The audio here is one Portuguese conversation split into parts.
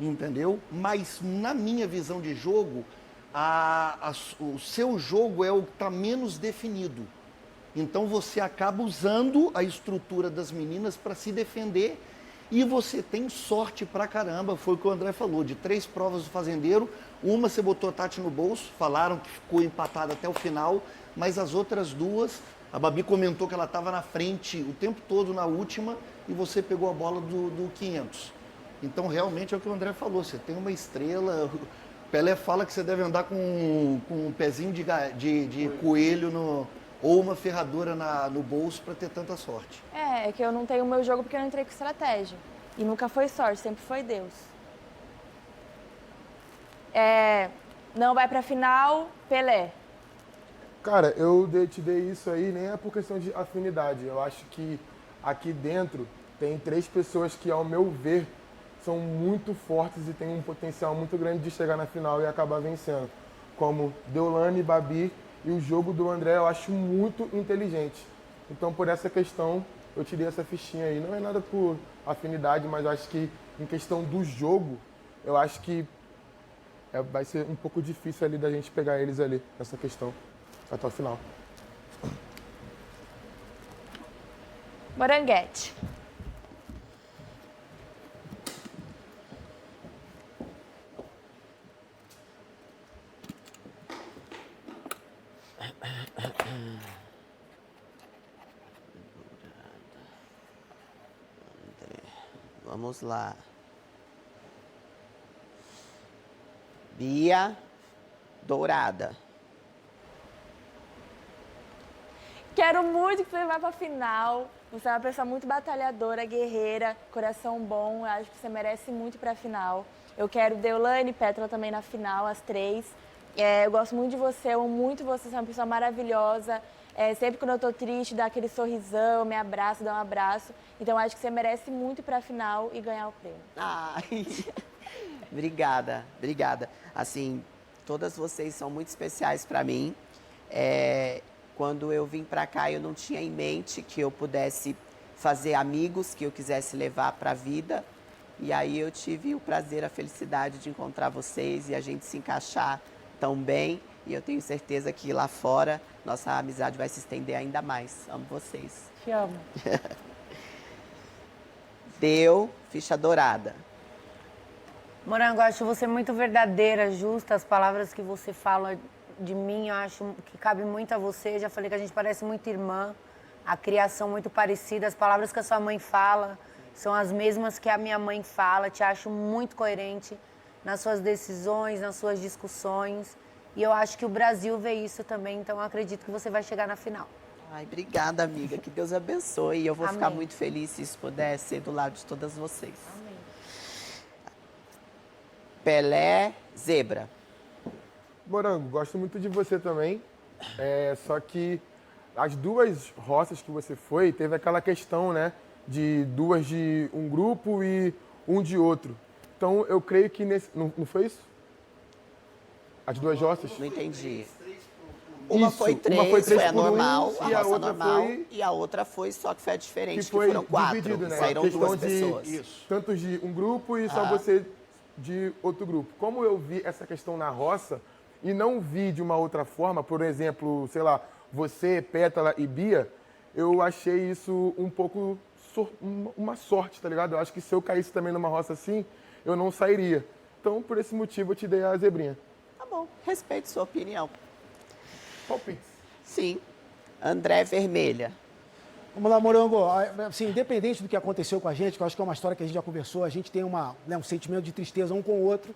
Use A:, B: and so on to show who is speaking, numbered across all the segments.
A: entendeu? Mas na minha visão de jogo, o seu jogo é o que está menos definido. Então você acaba usando a estrutura das meninas para se defender e você tem sorte pra caramba, foi o que o André falou, de 3 provas do fazendeiro, uma você botou a Tati no bolso, falaram que ficou empatada até o final, mas as outras 2, a Babi comentou que ela estava na frente o tempo todo na última e você pegou a bola do 500. Então realmente é o que o André falou, você tem uma estrela, o Pelé fala que você deve andar com um pezinho de coelho ou uma ferradura no bolso para ter tanta sorte.
B: É que eu não tenho o meu jogo porque eu não entrei com estratégia. E nunca foi sorte, sempre foi Deus. Não vai pra final, Pelé.
C: Cara, eu te dei isso aí, nem é por questão de afinidade. Eu acho que aqui dentro tem 3 pessoas que, ao meu ver, são muito fortes e têm um potencial muito grande de chegar na final e acabar vencendo. Como Deolane, Babi e o jogo do André eu acho muito inteligente. Então, por essa questão, eu tirei essa fichinha aí. Não é nada por afinidade, mas eu acho que em questão do jogo, eu acho que vai ser um pouco difícil ali da gente pegar eles ali, nessa questão, até o final.
B: Moranguete.
D: Vamos lá. Bia Dourada.
B: Quero muito que você vá pra final. Você é uma pessoa muito batalhadora, guerreira, coração bom. Eu acho que você merece muito pra final. Eu quero Deolane e Pétala também na final, as 3. Eu gosto muito de você, amo muito você, você é uma pessoa maravilhosa. Sempre quando eu tô triste, dá aquele sorrisão, me abraça, dá um abraço. Então, acho que você merece muito ir pra final e ganhar o prêmio.
D: Ai, obrigada, obrigada. Assim, todas vocês são muito especiais para mim. Quando eu vim para cá, eu não tinha em mente que eu pudesse fazer amigos que eu quisesse levar para a vida. E aí eu tive o prazer, a felicidade de encontrar vocês e a gente se encaixar tão bem. E eu tenho certeza que lá fora, nossa amizade vai se estender ainda mais. Amo vocês.
B: Te amo.
D: Deu ficha dourada.
E: Morango, eu acho você muito verdadeira, justa. As palavras que você fala de mim, eu acho que cabe muito a você. Já falei que a gente parece muito irmã. A criação muito parecida. As palavras que a sua mãe fala são as mesmas que a minha mãe fala. Te acho muito coerente nas suas decisões, nas suas discussões. E eu acho que o Brasil vê isso também, então eu acredito que você vai chegar na final.
D: Ai, obrigada, amiga. Que Deus abençoe. E eu vou
E: Amém.
D: ficar muito feliz se isso puder ser do lado de todas vocês.
E: Amém.
D: Pelé, zebra.
C: Morango, gosto muito de você também. Só que as 2 roças que você foi, teve aquela questão, né? De 2 de um grupo e um de outro. Então, eu creio que nesse... Não foi isso? As 2 roças?
D: Não entendi. Uma foi 3, foi a normal, a roça normal, e a outra foi só que foi a diferente, que foram 4,
C: dividido, né?
D: saíram 2 pessoas.
C: Isso. Tanto de um grupo e só você de outro grupo. Como eu vi essa questão na roça e não vi de uma outra forma, por exemplo, sei lá, você, Pétala e Bia, eu achei isso um pouco uma sorte, tá ligado? Eu acho que se eu caísse também numa roça assim, eu não sairia. Então, por esse motivo, eu te dei a zebrinha.
D: Tá bom, respeito sua opinião.
C: Palpites.
D: Sim. André Vermelha.
F: Vamos lá, Morango. Assim, independente do que aconteceu com a gente, que eu acho que é uma história que a gente já conversou, a gente tem um sentimento de tristeza um com o outro.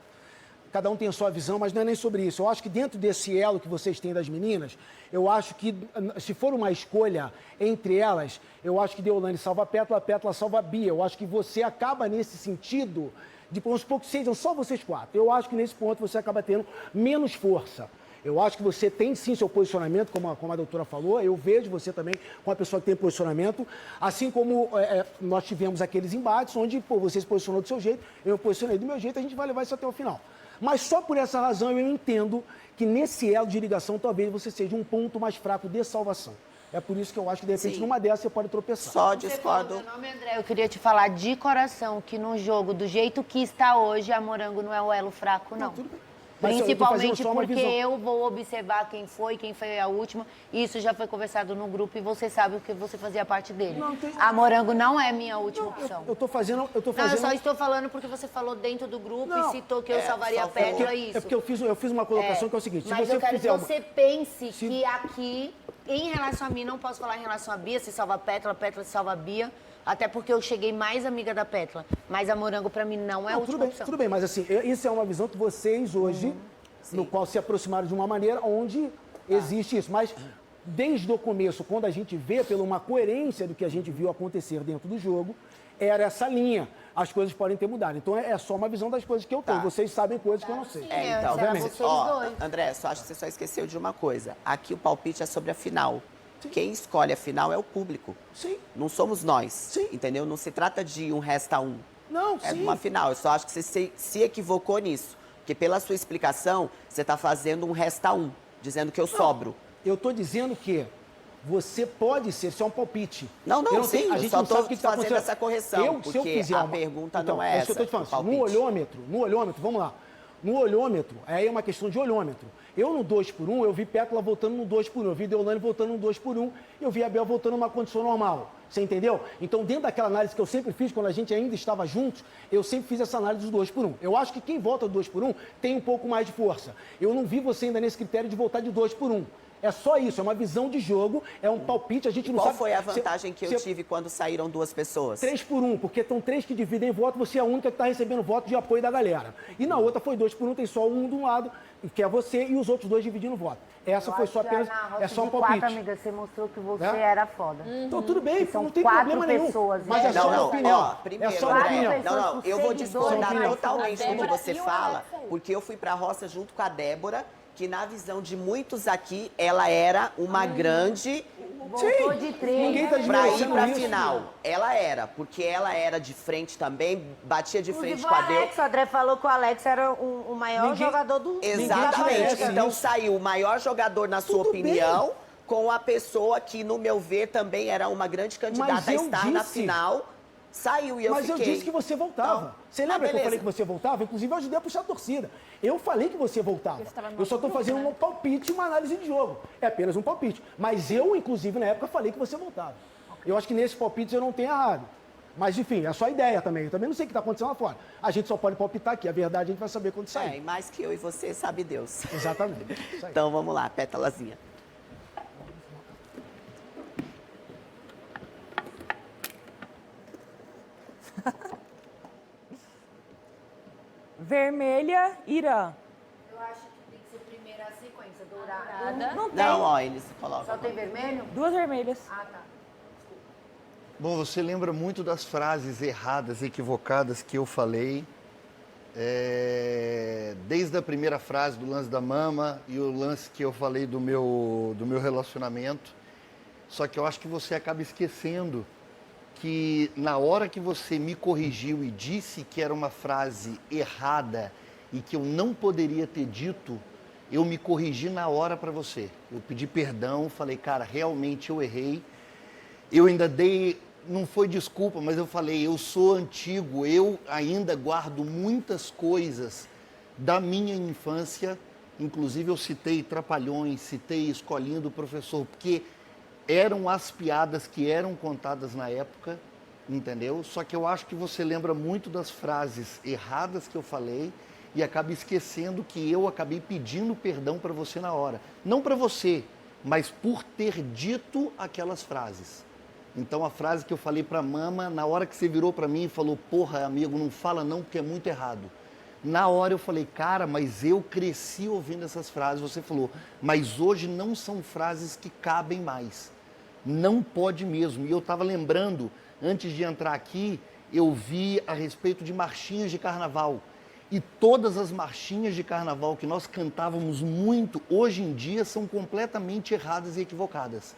F: Cada um tem a sua visão, mas não é nem sobre isso. Eu acho que dentro desse elo que vocês têm das meninas, eu acho que, se for uma escolha entre elas, eu acho que Deolane salva a Pétala, a Pétala salva a Bia. Eu acho que você acaba nesse sentido de, vamos supor que sejam só vocês 4. Eu acho que nesse ponto você acaba tendo menos força. Eu acho que você tem sim seu posicionamento, como a doutora falou. Eu vejo você também como uma pessoa que tem posicionamento. Assim como nós tivemos aqueles embates onde você se posicionou do seu jeito, eu me posicionei do meu jeito, a gente vai levar isso até o final. Mas só por essa razão eu entendo que nesse elo de ligação talvez você seja um ponto mais fraco de salvação. É por isso que eu acho que, de repente,
D: Sim.
F: numa dessas você pode tropeçar.
D: Só
E: Você falou
D: discordo.
E: meu nome, André. Eu queria te falar de coração que no jogo, do jeito que está hoje, a Morango não é o elo fraco, não.
F: Tudo bem. Mas eu tô fazendo
E: Principalmente
F: só uma
E: porque
F: visão.
E: eu vou observar quem foi a última. Isso já foi conversado no grupo e você sabe que você fazia parte dele. A Morango não é minha última opção.
F: Eu tô fazendo...
E: Não, eu só estou falando porque você falou dentro do grupo
F: Não.
E: e citou que eu salvaria a
D: só falou.
E: Pétala, isso.
F: É porque eu fiz uma colocação que é o seguinte, se
E: Mas
F: você
E: eu quero
F: fizer
E: que
F: uma...
E: você pense que aqui, em relação a mim, não posso falar em relação a Bia, se salva a Pétala se salva a Bia, até porque eu cheguei mais amiga da Pétala. Mas a Morango, pra mim, não é a última opção.
F: Tudo bem, mas assim, isso é uma visão que vocês hoje, no qual se aproximaram de uma maneira onde existe isso. Mas desde o começo, quando a gente vê pela uma coerência do que a gente viu acontecer dentro do jogo, era essa linha. As coisas podem ter mudado. Então é só uma visão das coisas que eu tenho. Vocês sabem coisas que eu não sei.
D: Então,
F: obviamente.
E: vocês
D: ó,
E: dois.
D: André, só acho que você só esqueceu de uma coisa. Aqui o palpite é sobre a final. Quem escolhe a final é o público.
F: Sim.
D: Não somos nós.
F: Sim.
D: Entendeu? Não se trata de um resta um.
F: Não,
D: É
F: sim.
D: uma final. Eu só acho que você se equivocou nisso. Porque pela sua explicação, você está fazendo um resta um, dizendo que eu sobro.
F: Eu estou dizendo que você pode ser, isso é um palpite.
D: Não,
F: Eu
D: sim,
F: a
D: eu
F: gente
D: só
F: não sabe
D: tô
F: o que está
D: fazendo
F: acontecendo.
D: essa correção,
F: Se eu
D: porque
F: fizer
D: a pergunta não é
F: isso que eu
D: essa,
F: estou te falando.
D: o palpite.
F: No olhômetro, vamos lá. No olhômetro, aí é uma questão de olhômetro. Eu no 2x1, eu vi Pétala voltando no 2x1, eu vi Deolane voltando no 2x1, eu vi Abel voltando numa condição normal. Você entendeu? Então, dentro daquela análise que eu sempre fiz, quando a gente ainda estava juntos, eu sempre fiz essa análise dos 2x1. Eu acho que quem volta do 2x1 tem um pouco mais de força. Eu não vi você ainda nesse critério de voltar de 2x1. É só isso, é uma visão de jogo, é um palpite, a gente não
D: Qual
F: sabe...
D: foi a vantagem que eu tive quando saíram duas pessoas?
F: 3x1, porque estão 3 que dividem voto, você é a única que está recebendo voto de apoio da galera. E na outra foi 2x1, tem só um de um lado, que é você, e os outros dois dividindo voto. Essa foi só apenas, é só um palpite.
E: amiga, você mostrou que você
F: Né?
E: era foda.
F: Então tudo bem,
E: São
F: não tem
E: 4
F: problema nenhum.
E: pessoas,
F: Mas
E: né?
F: é só uma opinião.
D: Ó, primeiro,
F: é só uma
D: André,
F: opinião.
D: não, eu vou discordar
E: seguidores,
D: totalmente do que
B: Débora
D: você
B: e o
D: fala,
B: Alex aí.
D: porque eu fui pra roça junto com a Débora, que na visão de muitos aqui, ela era uma grande
E: Voltou de 3.
F: Ninguém tá
D: pra ir
F: desmerecendo
D: pra
F: isso.
D: final. Ela era, porque ela era de frente também, batia de frente com a Débora.
E: Alex, o André falou que o Alex era o maior
F: Ninguém-
E: jogador do
D: Exatamente.
F: desmerece
D: Então
F: isso.
D: saiu o maior jogador, na sua
F: Tudo
D: opinião, com a pessoa que, no meu ver, também era uma grande candidata
F: Mas
D: a
F: eu
D: estar na
F: disse-
D: final. Saiu e eu
F: Mas
D: fiquei.
F: eu disse que você voltava.
D: Então,
F: Você lembra que eu
D: beleza.
F: falei que você voltava? Inclusive, eu ajudei a puxar a torcida. Eu falei que você voltava.
B: Você estava no
F: Eu só estou
B: grupo,
F: fazendo
B: né?
F: um palpite, uma análise de jogo. É apenas um palpite. Mas eu, inclusive, na época, falei que você voltava. Eu acho que nesses palpites eu não tenho errado. Mas, enfim, é só ideia também. Eu também não sei o que está acontecendo lá fora. A gente só pode palpitar aqui. A verdade a gente vai saber quando
D: É,
F: sair.
D: e mais que eu e você, sabe Deus.
F: Exatamente. Isso aí.
D: Então vamos lá, pétalazinha.
G: Vermelha, Irã.
E: Eu acho que tem que ser primeiro a sequência, dourado.
G: Não tem.
D: Não, ó, eles colocam.
E: Só tem vermelho?
G: Duas vermelhas.
E: Ah, tá.
A: Bom, você lembra muito das frases erradas, equivocadas que eu falei. Desde a primeira frase do lance da mama e o lance que eu falei do meu relacionamento. Só que eu acho que você acaba esquecendo que na hora que você me corrigiu e disse que era uma frase errada e que eu não poderia ter dito, eu me corrigi na hora para você. Eu pedi perdão, falei, cara, realmente eu errei. Eu ainda dei, não foi desculpa, mas eu falei, eu sou antigo, eu ainda guardo muitas coisas da minha infância, inclusive eu citei Trapalhões, citei Escolinha do Professor, porque eram as piadas que eram contadas na época, entendeu? Só que eu acho que você lembra muito das frases erradas que eu falei e acaba esquecendo que eu acabei pedindo perdão para você na hora. Não para você, mas por ter dito aquelas frases. Então a frase que eu falei para mama, na hora que você virou para mim e falou, porra, amigo, não fala não porque é muito errado. Na hora eu falei, cara, mas eu cresci ouvindo essas frases. Você falou, mas hoje não são frases que cabem mais. Não pode mesmo. E eu estava lembrando, antes de entrar aqui, eu vi a respeito de marchinhas de carnaval. E todas as marchinhas de carnaval que nós cantávamos muito, hoje em dia, são completamente erradas e equivocadas.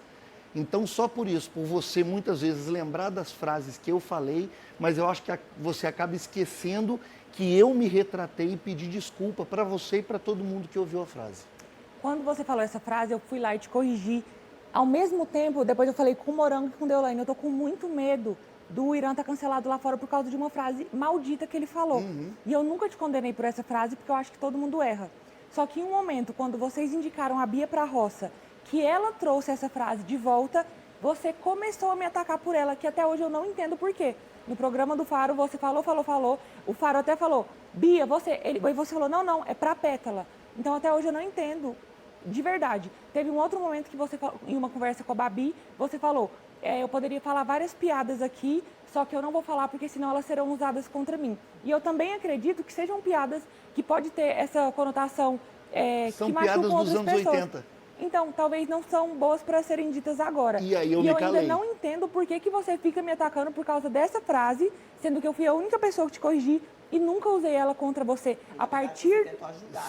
A: Então, só por isso, por você muitas vezes lembrar das frases que eu falei, mas eu acho que você acaba esquecendo que eu me retratei e pedi desculpa para você e para todo mundo que ouviu a frase.
G: Quando você falou essa frase, eu fui lá e te corrigi. Ao mesmo tempo, depois eu falei com o Morango e com o Deolane, eu tô com muito medo do Irã tá cancelado lá fora por causa de uma frase maldita que ele falou. E eu nunca te condenei por essa frase, porque eu acho que todo mundo erra. Só que em um momento, quando vocês indicaram a Bia pra roça, que ela trouxe essa frase de volta, você começou a me atacar por ela, que até hoje eu não entendo por quê. No programa do Faro, você falou. O Faro até falou, Bia, e você falou, não, é pra Pétala. Então até hoje eu não entendo, de verdade. Teve um outro momento que você, em uma conversa com a Babi, você falou, eu poderia falar várias piadas aqui, só que eu não vou falar porque senão elas serão usadas contra mim. E eu também acredito que sejam piadas que pode ter essa conotação
A: São
G: que
A: piadas
G: machucam
A: dos
G: outras
A: anos
G: pessoas.
A: 80.
G: Então, talvez não são boas para serem ditas agora.
A: E aí eu
G: e
A: me
G: eu
A: calei.
G: ainda não entendo por que você fica me atacando por causa dessa frase, sendo que eu fui a única pessoa que te corrigi e nunca usei ela contra você. A partir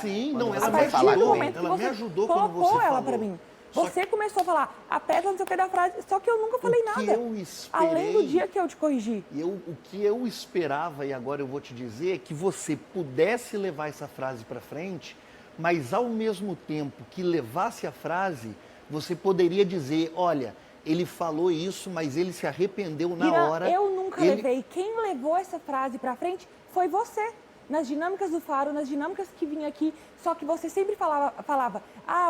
A: Sim, não, ela
G: a
A: me
G: partir do
A: ajudou.
G: momento que
A: Ela me
G: você
A: ajudou quando
G: colocou
A: você
G: ela
A: falou.
G: para mim.
A: Só
G: Você começou a falar a Pétala, não sei o que da frase, só que eu nunca falei
A: O que
G: nada.
A: eu esperei-
G: Além do dia que eu te corrigi.
A: O que eu esperava, e agora eu vou te dizer, é que você pudesse levar essa frase para frente, mas ao mesmo tempo que levasse a frase, você poderia dizer, olha, ele falou isso, mas ele se arrependeu na
G: Irã,
A: hora.
G: eu nunca
A: Ele-
G: levei. Quem levou essa frase pra frente foi você. Nas dinâmicas do Faro, nas dinâmicas que vinha aqui, só que você sempre falava,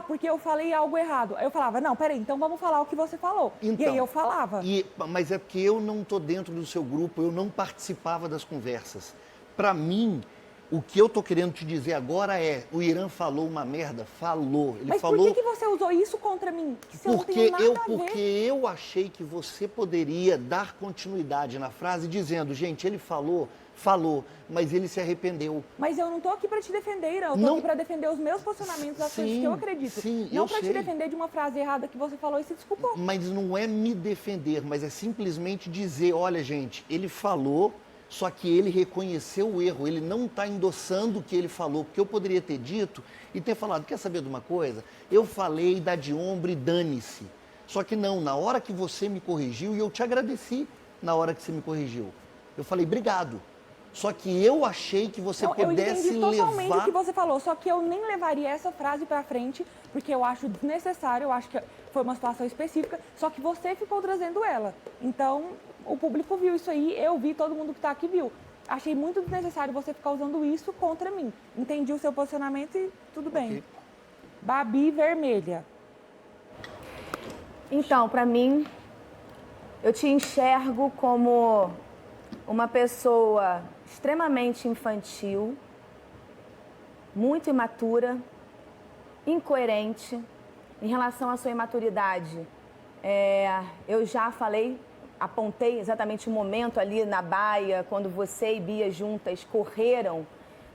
G: porque eu falei algo errado. Aí eu falava, não, peraí, então vamos falar o que você falou. E
A: Então,
G: aí eu falava.
A: Mas é porque eu não estou dentro do seu grupo, eu não participava das conversas. Para mim, o que eu estou querendo te dizer agora é, o Irã falou uma merda? Falou. Ele
G: Mas
A: falou...
G: por que você usou isso contra mim? Que isso não
A: Porque
G: tem nada a ver.
A: eu achei que você poderia dar continuidade na frase dizendo, gente, ele falou, mas ele se arrependeu.
G: Mas eu não tô aqui para te defender, Irã. Eu tô
A: Não.
G: aqui para defender os meus posicionamentos, as coisas que eu acredito.
A: sim,
G: não
A: eu
G: para te
A: sei.
G: defender de uma frase errada que você falou e se desculpou.
A: Mas não é me defender, mas é simplesmente dizer, olha, gente, ele falou, só que ele reconheceu o erro, ele não está endossando o que ele falou, porque eu poderia ter dito e ter falado, quer saber de uma coisa? Eu falei, dá de ombro e dane-se. Só que não, na hora que você me corrigiu, e eu te agradeci na hora que você me corrigiu, eu falei, obrigado. Só que eu achei que você
G: Não, eu
A: pudesse
G: entendi totalmente
A: levar...
G: o que você falou, só que eu nem levaria essa frase pra frente, porque eu acho desnecessário, eu acho que foi uma situação específica, só que você ficou trazendo ela. Então, o público viu isso aí, eu vi, todo mundo que tá aqui viu. Achei muito desnecessário você ficar usando isso contra mim. Entendi o seu posicionamento e tudo bem.
A: Ok.
G: Babi vermelha.
H: Então, para mim, eu te enxergo como uma pessoa extremamente infantil, muito imatura, incoerente. Em relação à sua imaturidade, eu já falei, apontei exatamente o momento ali na baia, quando você e Bia juntas correram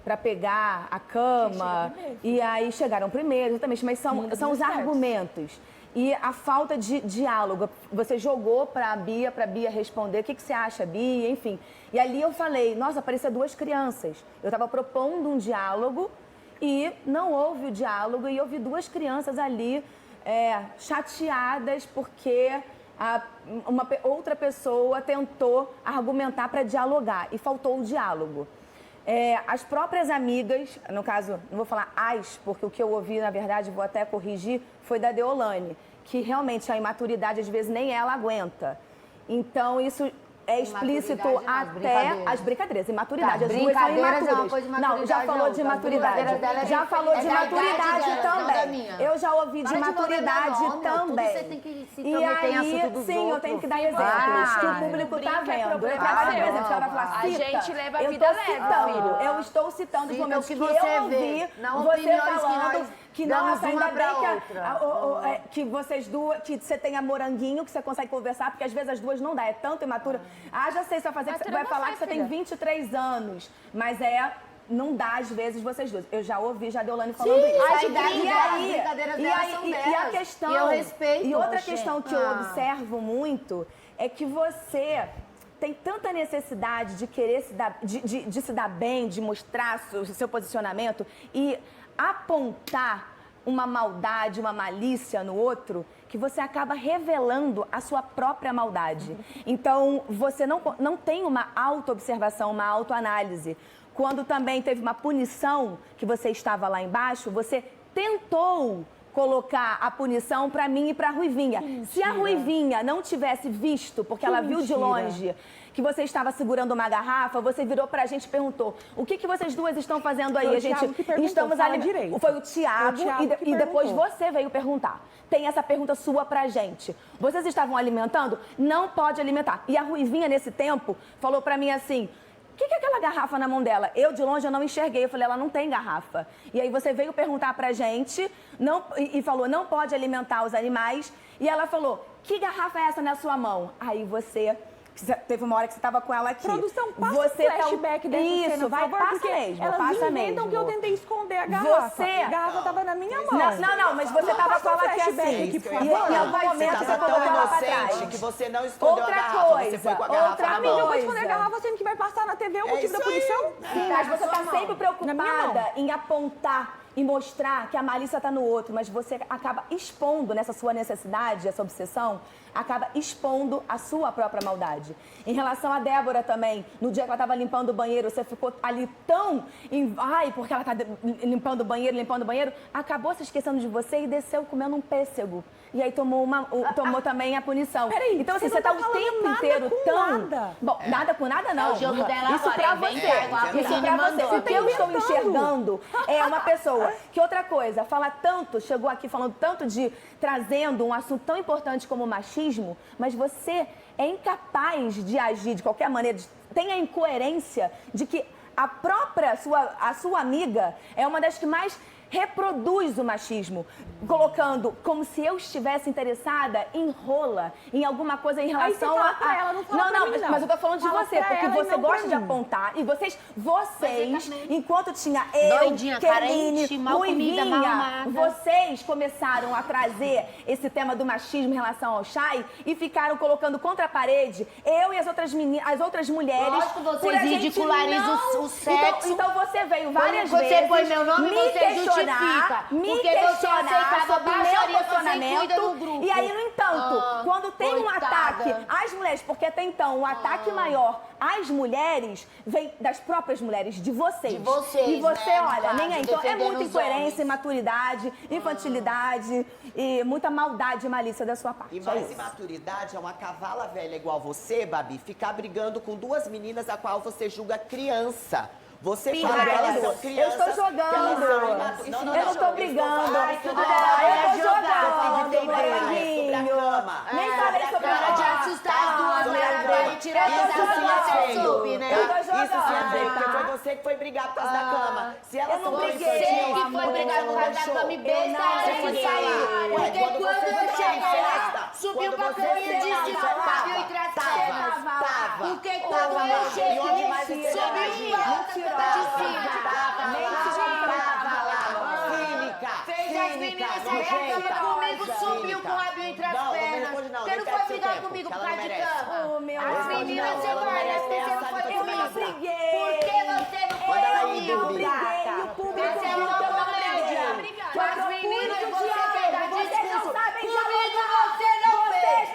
H: para pegar a cama, e aí chegaram primeiro, exatamente, mas são os argumentos. E a falta de diálogo. Você jogou para a Bia responder, o que você acha, Bia, enfim. E ali eu falei, nossa, parecia duas crianças. Eu estava propondo um diálogo e não houve o diálogo, e eu vi duas crianças ali chateadas porque outra pessoa tentou argumentar para dialogar e faltou o diálogo. As próprias amigas, no caso, não vou falar as, porque o que eu ouvi, na verdade, vou até corrigir, foi da Deolane, que realmente a imaturidade, às vezes, nem ela aguenta. Então, isso é explícito até as brincadeiras. Imaturidade, as duas são imaturas. Não, já falou de maturidade. Já falou de maturidade também. Eu já ouvi de maturidade também.
I: Você tem que se
H: E
I: intrometer em
H: aí,
I: assunto dos
H: sim, eu
I: outros.
H: tenho que dar exemplos que o público tá vendo. Eu quero dar um exemplo, ela vai falar,
B: A
H: cita.
B: gente leva a
H: Eu
B: vida
H: tô
B: leve,
H: citando,
B: filho.
H: eu estou citando os
I: Cita
H: momentos
I: o que
H: que
I: você
H: eu
I: vê,
H: ouvi,
I: não
H: você
I: opiniões que
H: falando
I: nós
H: que
I: damos
H: nossa, ainda
I: uma pra
H: bem que vocês duas, que você tenha moranguinho, que você consegue conversar, porque às vezes as duas não dá, é tanto imatura. Já sei, você vai fazer, você vai falar que você tem 23 anos, mas não dá às vezes vocês duas. Eu já ouvi já Deolane falando isso.
I: a idade delas, as brincadeiras delas são
H: e a
I: delas.
H: questão,
I: E eu respeito,
H: e outra
I: oxê.
H: questão que eu observo muito é que você tem tanta necessidade de querer de se dar bem, de mostrar seu posicionamento e apontar uma maldade, uma malícia no outro, que você acaba revelando a sua própria maldade. Então, você não tem uma autoobservação, uma autoanálise. Quando também teve uma punição, que você estava lá embaixo, você tentou colocar a punição pra mim e pra Ruivinha. Se a Ruivinha não tivesse visto, porque ela viu de longe que você estava segurando uma garrafa, você virou pra gente e perguntou: o que vocês duas estão fazendo aí?
G: Foi o
H: A gente
G: Thiago que perguntou,
H: estamos
G: fala
H: ali.
G: direito.
H: Foi o Thiago, e depois
G: perguntou.
H: você veio perguntar. Tem essa pergunta sua pra gente. Vocês estavam alimentando? Não pode alimentar. E a Ruivinha, nesse tempo, falou pra mim assim: o que é aquela garrafa na mão dela? Eu, de longe, eu não enxerguei. Eu falei, ela não tem garrafa. E aí você veio perguntar pra gente e falou, não pode alimentar os animais. E ela falou, que garrafa é essa na sua mão? Aí você... Teve uma hora que você estava com ela aqui.
G: Produção, passa
H: você
G: o flashback dessa cena,
H: Isso,
G: por favor,
H: passa
G: porque
H: mesmo,
G: elas
H: passa
G: inventam
H: mesmo.
G: que eu tentei esconder a garrafa.
H: Você...
G: A garrafa estava na minha mão.
H: Não, mas você estava com ela aqui assim.
G: Aqui, por
H: E
G: favor.
H: em algum momento você colocou ela pra trás.
D: que você não escondeu a garrafa, você foi com a garrafa na
G: Amiga,
D: mão.
G: eu vou esconder a garrafa sendo que vai passar na TV o motivo da punição?
H: Sim, mas você está sempre
G: Na minha mão.
H: preocupada em apontar e mostrar que a malícia está no outro, mas você acaba expondo nessa sua necessidade, essa obsessão, acaba expondo a sua própria maldade. Em relação a Débora também, no dia que ela estava limpando o banheiro, você ficou ali tão... Ai, porque ela está limpando o banheiro, acabou se esquecendo de você e desceu comendo um pêssego. E aí tomou também a punição.
G: Peraí,
H: então, assim,
G: você
H: você
G: não
H: está
G: tá
H: o tempo
G: falando
H: inteiro
G: nada com
H: tão...
G: nada.
H: Bom, nada com nada não.
I: É o jogo dela
H: Isso
I: agora,
H: pra
I: vem
H: você.
I: cá, igual a
H: Isso
I: Priscila
H: pra você.
I: mandou.
H: O que eu estou
G: inventando.
H: enxergando é uma pessoa que, outra coisa, fala tanto, chegou aqui falando tanto trazendo um assunto tão importante como o machismo, mas você é incapaz de agir de qualquer maneira, tem a incoerência de que a sua amiga é uma das que mais reproduz o machismo, colocando como se eu estivesse interessada em rola, em alguma coisa em relação
G: Aí você fala pra ela, não fala pra mim, não.
H: mas eu tô falando de
G: Fala
H: você,
G: pra
H: porque
G: ela e
H: você
G: não
H: gosta
G: pra
H: de
G: mim.
H: apontar e vocês, enquanto tinha eu,
I: Doidinha,
H: Kerline,
I: carente, mal comida, mal
H: Ruivinha,
I: amada.
H: vocês começaram a trazer esse tema do machismo em relação ao Chay e ficaram colocando contra a parede eu e as outras meninas, as outras mulheres.
I: Lógico, vocês
H: por a gente
I: ridicularizam
H: não-
I: o sexo.
H: Então você veio várias
I: Quando
H: vezes
I: você põe meu nome,
H: me
I: você
H: questionar,
I: justifica.
H: me
I: Porque você
H: questionar
I: aceitava
H: sobre o meu
I: baixaria, você
H: posicionamento.
I: cuida do grupo.
H: E aí, no entanto, quando tem um
I: coitada.
H: ataque às mulheres, porque até então o ataque maior às mulheres vem das próprias mulheres, de vocês.
I: De vocês,
H: E você,
I: né, no
H: olha,
I: caso,
H: nem é. Então é
I: defendendo
H: muita
I: os
H: incoerência,
I: homens.
H: imaturidade, infantilidade e muita maldade e malícia da sua parte.
D: E
H: É
D: mais
H: isso.
D: imaturidade é uma cavala velha igual você, Babi, ficar brigando com duas meninas a qual você julga criança. Você fala que
H: Pirralho.
D: elas são
H: Eu
D: crianças.
H: estou jogando.
D: que elas são
H: Eu
D: imaturas.
H: não estou brigando.
D: Ai,
H: Eu
D: tudo
H: tô
D: bem.
H: jogando,
D: Tem sobre a
H: moranguinho.
D: cama.
H: Nem falei sobre a
I: Para de
H: cama.
I: assustar as duas, né, Bela? Tirar
D: Isso
I: essa
D: sim é feio.
I: sub, né?
H: Eu tô
D: Isso sim é
H: jogando,
D: feio, porque
H: tá?
D: foi você que foi brigar por causa da cama. Se elas
H: eu não
D: são tão
H: briguei.
D: infantis,
I: Você que foi brigar por causa da cama e besta,
H: não
I: você foi
H: briguei.
I: falar.
D: Ué,
I: Porque
D: quando
I: quando
D: você
I: eu
D: foi
I: cheguei
D: pra
I: lá,
D: festa,
I: subiu
D: quando
I: pra
D: você
I: caminho de
D: tava,
I: cima, Fábio entre as pernas.
D: Tava.
I: Porque
D: Tava
I: quando
D: lá.
I: eu cheguei,
D: E onde mais você
I: subiu
D: tava?
I: em volta de cima. Fez as meninas sair da cama comigo, subiu com o rabinho entre as pernas. Você não foi brigar comigo por causa de cama? As meninas separadas, você não foi comigo. Por que você não foi comigo?
H: E o público
I: Você é uma comédia. Com as meninas você fez a discurso. Comigo você não fez.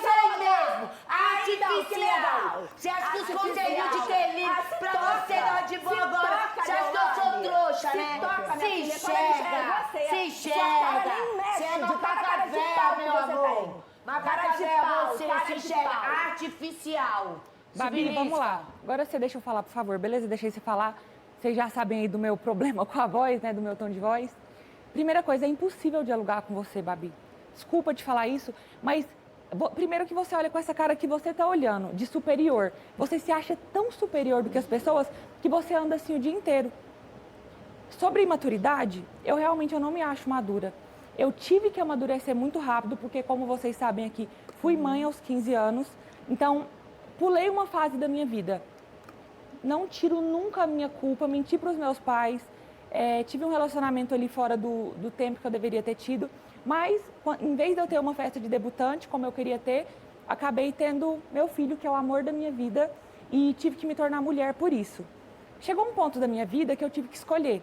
I: Não mesmo. Artificial. Você acha que os conselhos de Kelly pra você dar de boa agora? Você acha que eu sou trouxa, né? Se enxerga. Se enxerga. Você é uma macaca velha, meu amor. Macaca velha, você se enxerga. Artificial.
G: Babi, vamos lá. Agora você deixa eu falar, por favor, beleza? Deixei você falar. Vocês já sabem aí do meu problema com a voz, né? Do meu tom de voz. Primeira coisa, é impossível dialogar com você, Babi. Desculpa te falar isso, mas primeiro que você olha com essa cara que você tá olhando, de superior. Você se acha tão superior do que as pessoas que você anda assim o dia inteiro. Sobre imaturidade, eu realmente não me acho madura. Eu tive que amadurecer muito rápido, porque como vocês sabem aqui, fui mãe aos 15 anos, então pulei uma fase da minha vida. Não tiro nunca a minha culpa, menti para os meus pais, tive um relacionamento ali fora do tempo que eu deveria ter tido, mas em vez de eu ter uma festa de debutante, como eu queria ter, acabei tendo meu filho, que é o amor da minha vida, e tive que me tornar mulher por isso. Chegou um ponto da minha vida que eu tive que escolher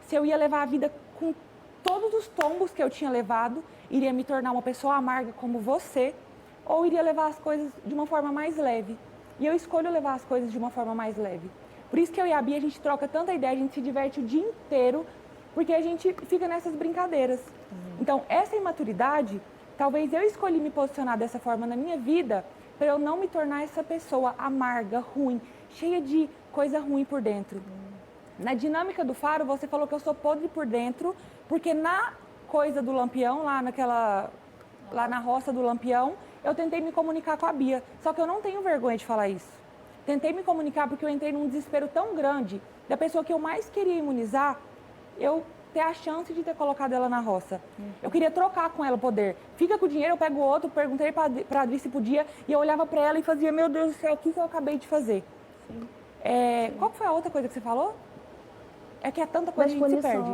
G: se eu ia levar a vida com todos os tombos que eu tinha levado, iria me tornar uma pessoa amarga como você, ou iria levar as coisas de uma forma mais leve. E eu escolho levar as coisas de uma forma mais leve. Por isso que eu e a Bia, a gente troca tanta ideia, a gente se diverte o dia inteiro, porque a gente fica nessas brincadeiras. Então, essa imaturidade, talvez eu escolhi me posicionar dessa forma na minha vida para eu não me tornar essa pessoa amarga, ruim, cheia de coisa ruim por dentro. Na dinâmica do Faro, você falou que eu sou podre por dentro, porque na coisa do Lampião, lá na roça do Lampião, eu tentei me comunicar com a Bia. Só que eu não tenho vergonha de falar isso. Tentei me comunicar porque eu entrei num desespero tão grande da pessoa que eu mais queria imunizar, eu ter a chance de ter colocado ela na roça. Eu queria trocar com ela o poder. Fica com o dinheiro, eu pego o outro, perguntei pra Adri se podia, e eu olhava pra ela e fazia, meu Deus do céu, o que eu acabei de fazer? Qual foi a outra coisa que você falou? É que é tanta coisa que a gente se perde.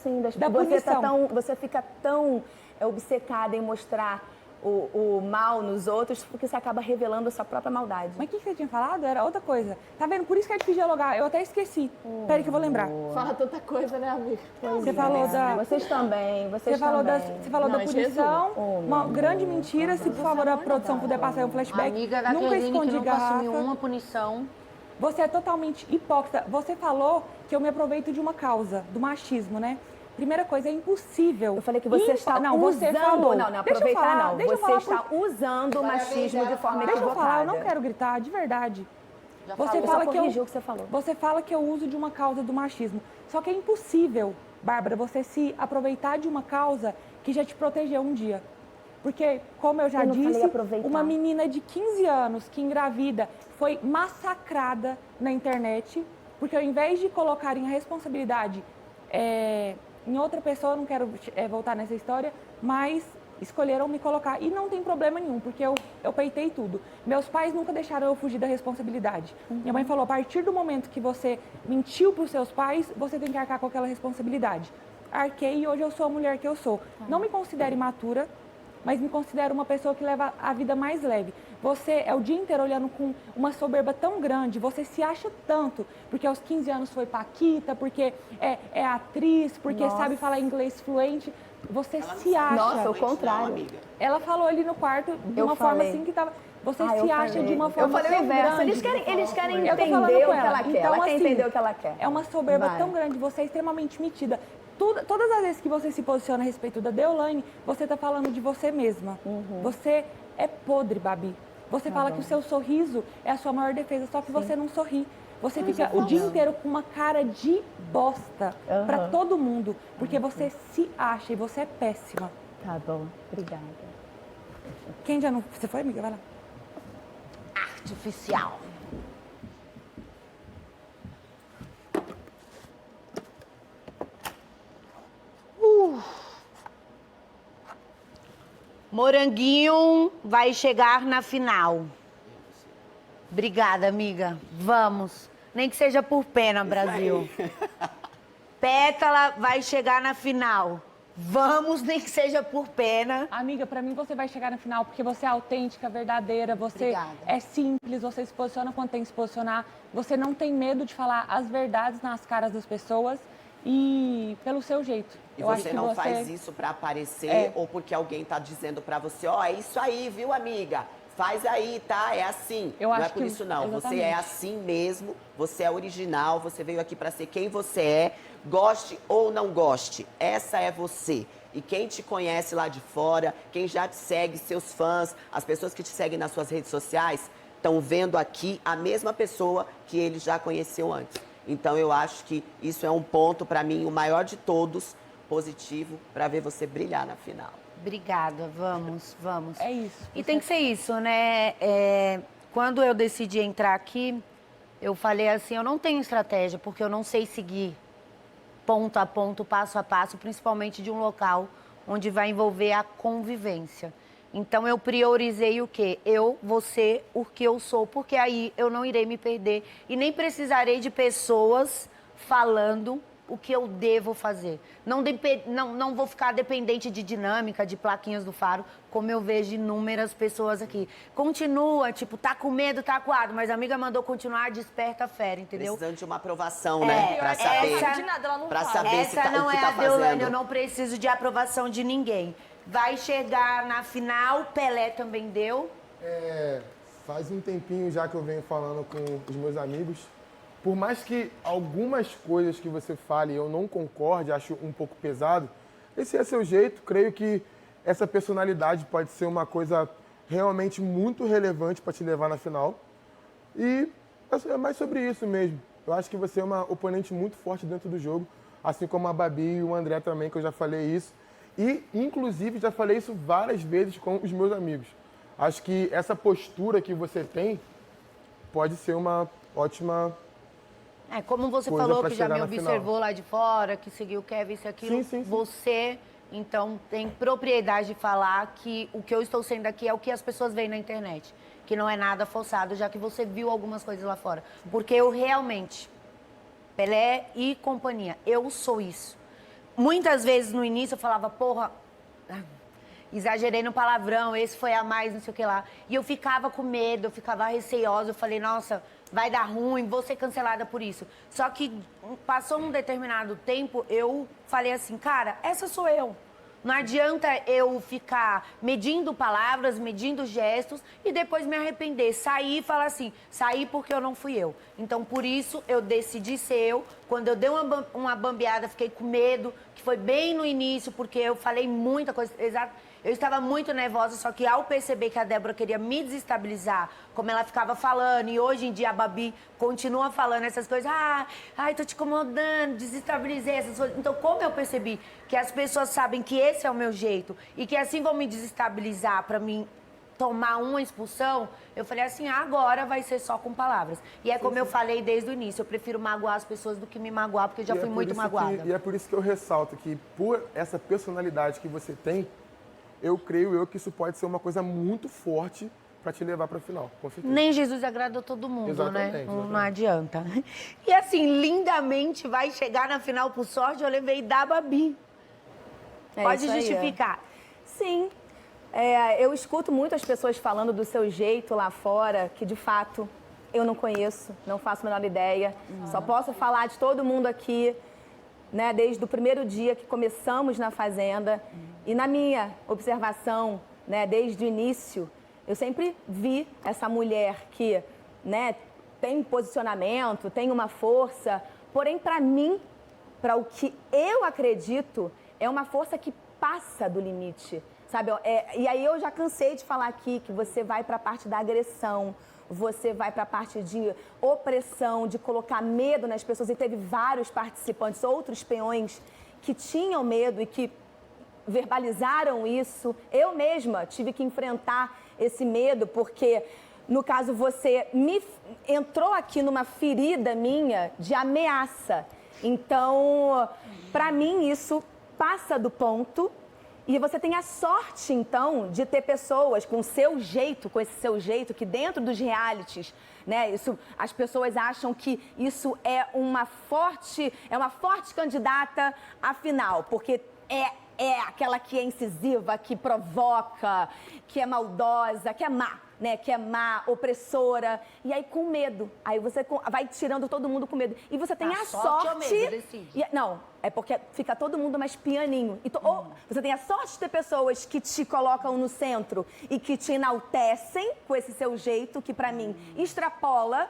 H: Sim.
G: Da punição.
H: Você fica tão obcecada em mostrar o mal nos outros, porque você acaba revelando a sua própria maldade.
G: Mas o que você tinha falado? Era outra coisa. Tá vendo? Por isso que é difícil dialogar. Eu até esqueci. Peraí que eu vou lembrar.
B: Fala tanta coisa, né, amiga?
G: Você falou da...
H: Vocês também,
G: Você falou da punição, uma grande mentira. Se, por favor, a produção puder passar aí um flashback.
E: Amiga da
G: nunca
E: Kerline que
G: escondi
E: nunca
G: garrafa.
E: assumiu uma punição.
G: Você é totalmente hipócrita. Você falou que eu me aproveito de uma causa, do machismo, né? Primeira coisa, é impossível.
H: Eu falei que você está
G: não,
H: usando...
G: Você falou.
H: Não, aproveitar não. Você está
G: por...
H: usando o machismo de forma
G: Deixa
H: equivocada.
G: eu falar, eu não quero gritar, de verdade. Você fala que
H: o que você falou.
G: Você fala que eu uso de uma causa do machismo. Só que é impossível, Bárbara, você se aproveitar de uma causa que já te protegeu um dia. Porque, como eu já disse, uma menina de 15 anos que engravida foi massacrada na internet, porque ao invés de colocarem a responsabilidade em outra pessoa, eu não quero voltar nessa história, mas escolheram me colocar. E não tem problema nenhum, porque eu peitei tudo. Meus pais nunca deixaram eu fugir da responsabilidade. Minha mãe falou, a partir do momento que você mentiu para os seus pais, você tem que arcar com aquela responsabilidade. Arquei e hoje eu sou a mulher que eu sou. Não me considero imatura, mas me considero uma pessoa que leva a vida mais leve. Você é o dia inteiro olhando com uma soberba tão grande, você se acha tanto, porque aos 15 anos foi paquita, porque é atriz, porque sabe falar inglês fluente. Você se acha.
H: Nossa, o contrário.
G: Ela falou ali no quarto de uma forma assim que tava... Você se acha de uma forma
H: tão grande. Eles querem entender o que ela quer. Ela quer entender o que ela quer.
G: É uma soberba tão grande, você é extremamente metida. Todas as vezes que você se posiciona a respeito da Deolane, você está falando de você mesma. Você é podre, Babi. Você fala que o seu sorriso é a sua maior defesa, só que você não sorri. Você fica o dia inteiro com uma cara de bosta para todo mundo, porque você se acha e você é péssima.
H: Tá bom, obrigada.
G: Quem já não... Você foi, amiga? Vai lá.
I: Artificial.
E: Moranguinho vai chegar na final. Obrigada, amiga. Vamos. Nem que seja por pena, Brasil. Pétala vai chegar na final. Vamos, nem que seja por pena.
G: Amiga, pra mim você vai chegar na final porque você é autêntica, verdadeira, você é simples, você se posiciona quando tem que se posicionar, você não tem medo de falar as verdades nas caras das pessoas e pelo seu jeito.
D: E você não faz isso pra aparecer ou porque alguém tá dizendo pra você, ó, é isso aí, viu, amiga? Faz aí, tá? É assim. Não é por isso, não. Você é assim mesmo, você é original, você veio aqui pra ser quem você é, goste ou não goste. Essa é você. E quem te conhece lá de fora, quem já te segue, seus fãs, as pessoas que te seguem nas suas redes sociais, estão vendo aqui a mesma pessoa que ele já conheceu antes. Então, eu acho que isso é um ponto, pra mim, o maior de todos, positivo, pra ver você brilhar na final.
E: Obrigada, vamos.
G: É isso.
E: E tem que ser isso, né? Quando eu decidi entrar aqui, eu falei assim, eu não tenho estratégia, porque eu não sei seguir ponto a ponto, passo a passo, principalmente de um local onde vai envolver a convivência. Então, eu priorizei o quê? Eu vou ser o que eu sou, porque aí eu não irei me perder e nem precisarei de pessoas falando o que eu devo fazer. Não vou ficar dependente de dinâmica, de plaquinhas do Faro, como eu vejo inúmeras pessoas aqui. Continua, tipo, tá com medo, tá acuado, mas a amiga mandou continuar, desperta a fera, entendeu?
D: Precisando de uma aprovação, né? Pra saber,
B: de nada, ela não
D: pra
B: fala.
D: saber
E: Essa
D: se tá,
E: não
D: o que
E: é
D: tá
E: a Deolane,
D: fazendo.
E: eu não preciso de aprovação de ninguém. Vai chegar na final, Pelé também deu.
C: Faz um tempinho já que eu venho falando com os meus amigos. por mais que algumas coisas que você fale eu não concorde, acho um pouco pesado, esse é seu jeito. Creio que essa personalidade pode ser uma coisa realmente muito relevante para te levar na final. E é mais sobre isso mesmo. Eu acho que você é uma oponente muito forte dentro do jogo, assim como a Babi e o André também, que eu já falei isso. E, inclusive, já falei isso várias vezes com os meus amigos. Acho que essa postura que você tem pode ser uma ótima...
E: Como você
C: coisa
E: falou
C: pra
E: que já me
C: chegar na final.
E: observou lá de fora, que seguiu o Kevin, isso e aquilo,
C: Sim.
E: você, então, tem propriedade de falar que o que eu estou sendo aqui é o que as pessoas veem na internet, que não é nada forçado, já que você viu algumas coisas lá fora. Porque eu realmente, Pelé e companhia, eu sou isso. Muitas vezes no início eu falava, porra, exagerei no palavrão, esse foi a mais, não sei o que lá. E eu ficava com medo, eu ficava receosa, eu falei, nossa, vai dar ruim, vou ser cancelada por isso. Só que passou um determinado tempo, eu falei assim, cara, essa sou eu. Não adianta eu ficar medindo palavras, medindo gestos e depois me arrepender. Sair e falar assim, saí porque eu não fui eu. Então, por isso, eu decidi ser eu. Quando eu dei uma bambeada, fiquei com medo, que foi bem no início, porque eu falei muita coisa. Eu estava muito nervosa, só que ao perceber que a Débora queria me desestabilizar, como ela ficava falando, e hoje em dia a Babi continua falando essas coisas, ai, tô te incomodando, desestabilizei essas coisas. Então, como eu percebi que as pessoas sabem que esse é o meu jeito e que assim vão me desestabilizar para mim tomar uma expulsão, eu falei assim, agora vai ser só com palavras. E é como eu falei desde o início, eu prefiro magoar as pessoas do que me magoar, porque eu já fui muito magoada.
C: E é por isso que eu ressalto que, por essa personalidade que você tem, eu creio que isso pode ser uma coisa muito forte para te levar para a final, com certeza.
E: Nem Jesus agradou todo mundo,
C: exatamente,
E: né?
C: Exatamente.
E: Não adianta. E assim, lindamente vai chegar na final por sorte, eu levei da Babi. Pode justificar.
H: Sim. Eu escuto muitas pessoas falando do seu jeito lá fora, que de fato eu não conheço, não faço a menor ideia. Só posso falar de todo mundo aqui, né, desde o primeiro dia que começamos na Fazenda. E na minha observação, né, desde o início, eu sempre vi essa mulher que, né, tem posicionamento, tem uma força, porém, para mim, para o que eu acredito, é uma força que passa do limite, sabe? E aí eu já cansei de falar aqui que você vai para a parte da agressão, você vai para a parte de opressão, de colocar medo nas pessoas. E teve vários participantes, outros peões, que tinham medo e que verbalizaram isso. Eu mesma tive que enfrentar esse medo, porque, no caso, você entrou aqui numa ferida minha de ameaça. Então, para mim, isso passa do ponto. E você tem a sorte, então, de ter pessoas com seu jeito, com esse seu jeito, que dentro dos realities, né, as pessoas acham que isso é uma forte candidata à final, porque é aquela que é incisiva, que provoca, que é maldosa, que é má, né? Que é má, opressora. E aí com medo. Aí você vai tirando todo mundo com medo. E você tem a sorte...
E: ou medo, decide.
H: Não, é porque fica todo mundo mais pianinho. Ou você tem a sorte de ter pessoas que te colocam no centro e que te enaltecem com esse seu jeito, que pra mim extrapola,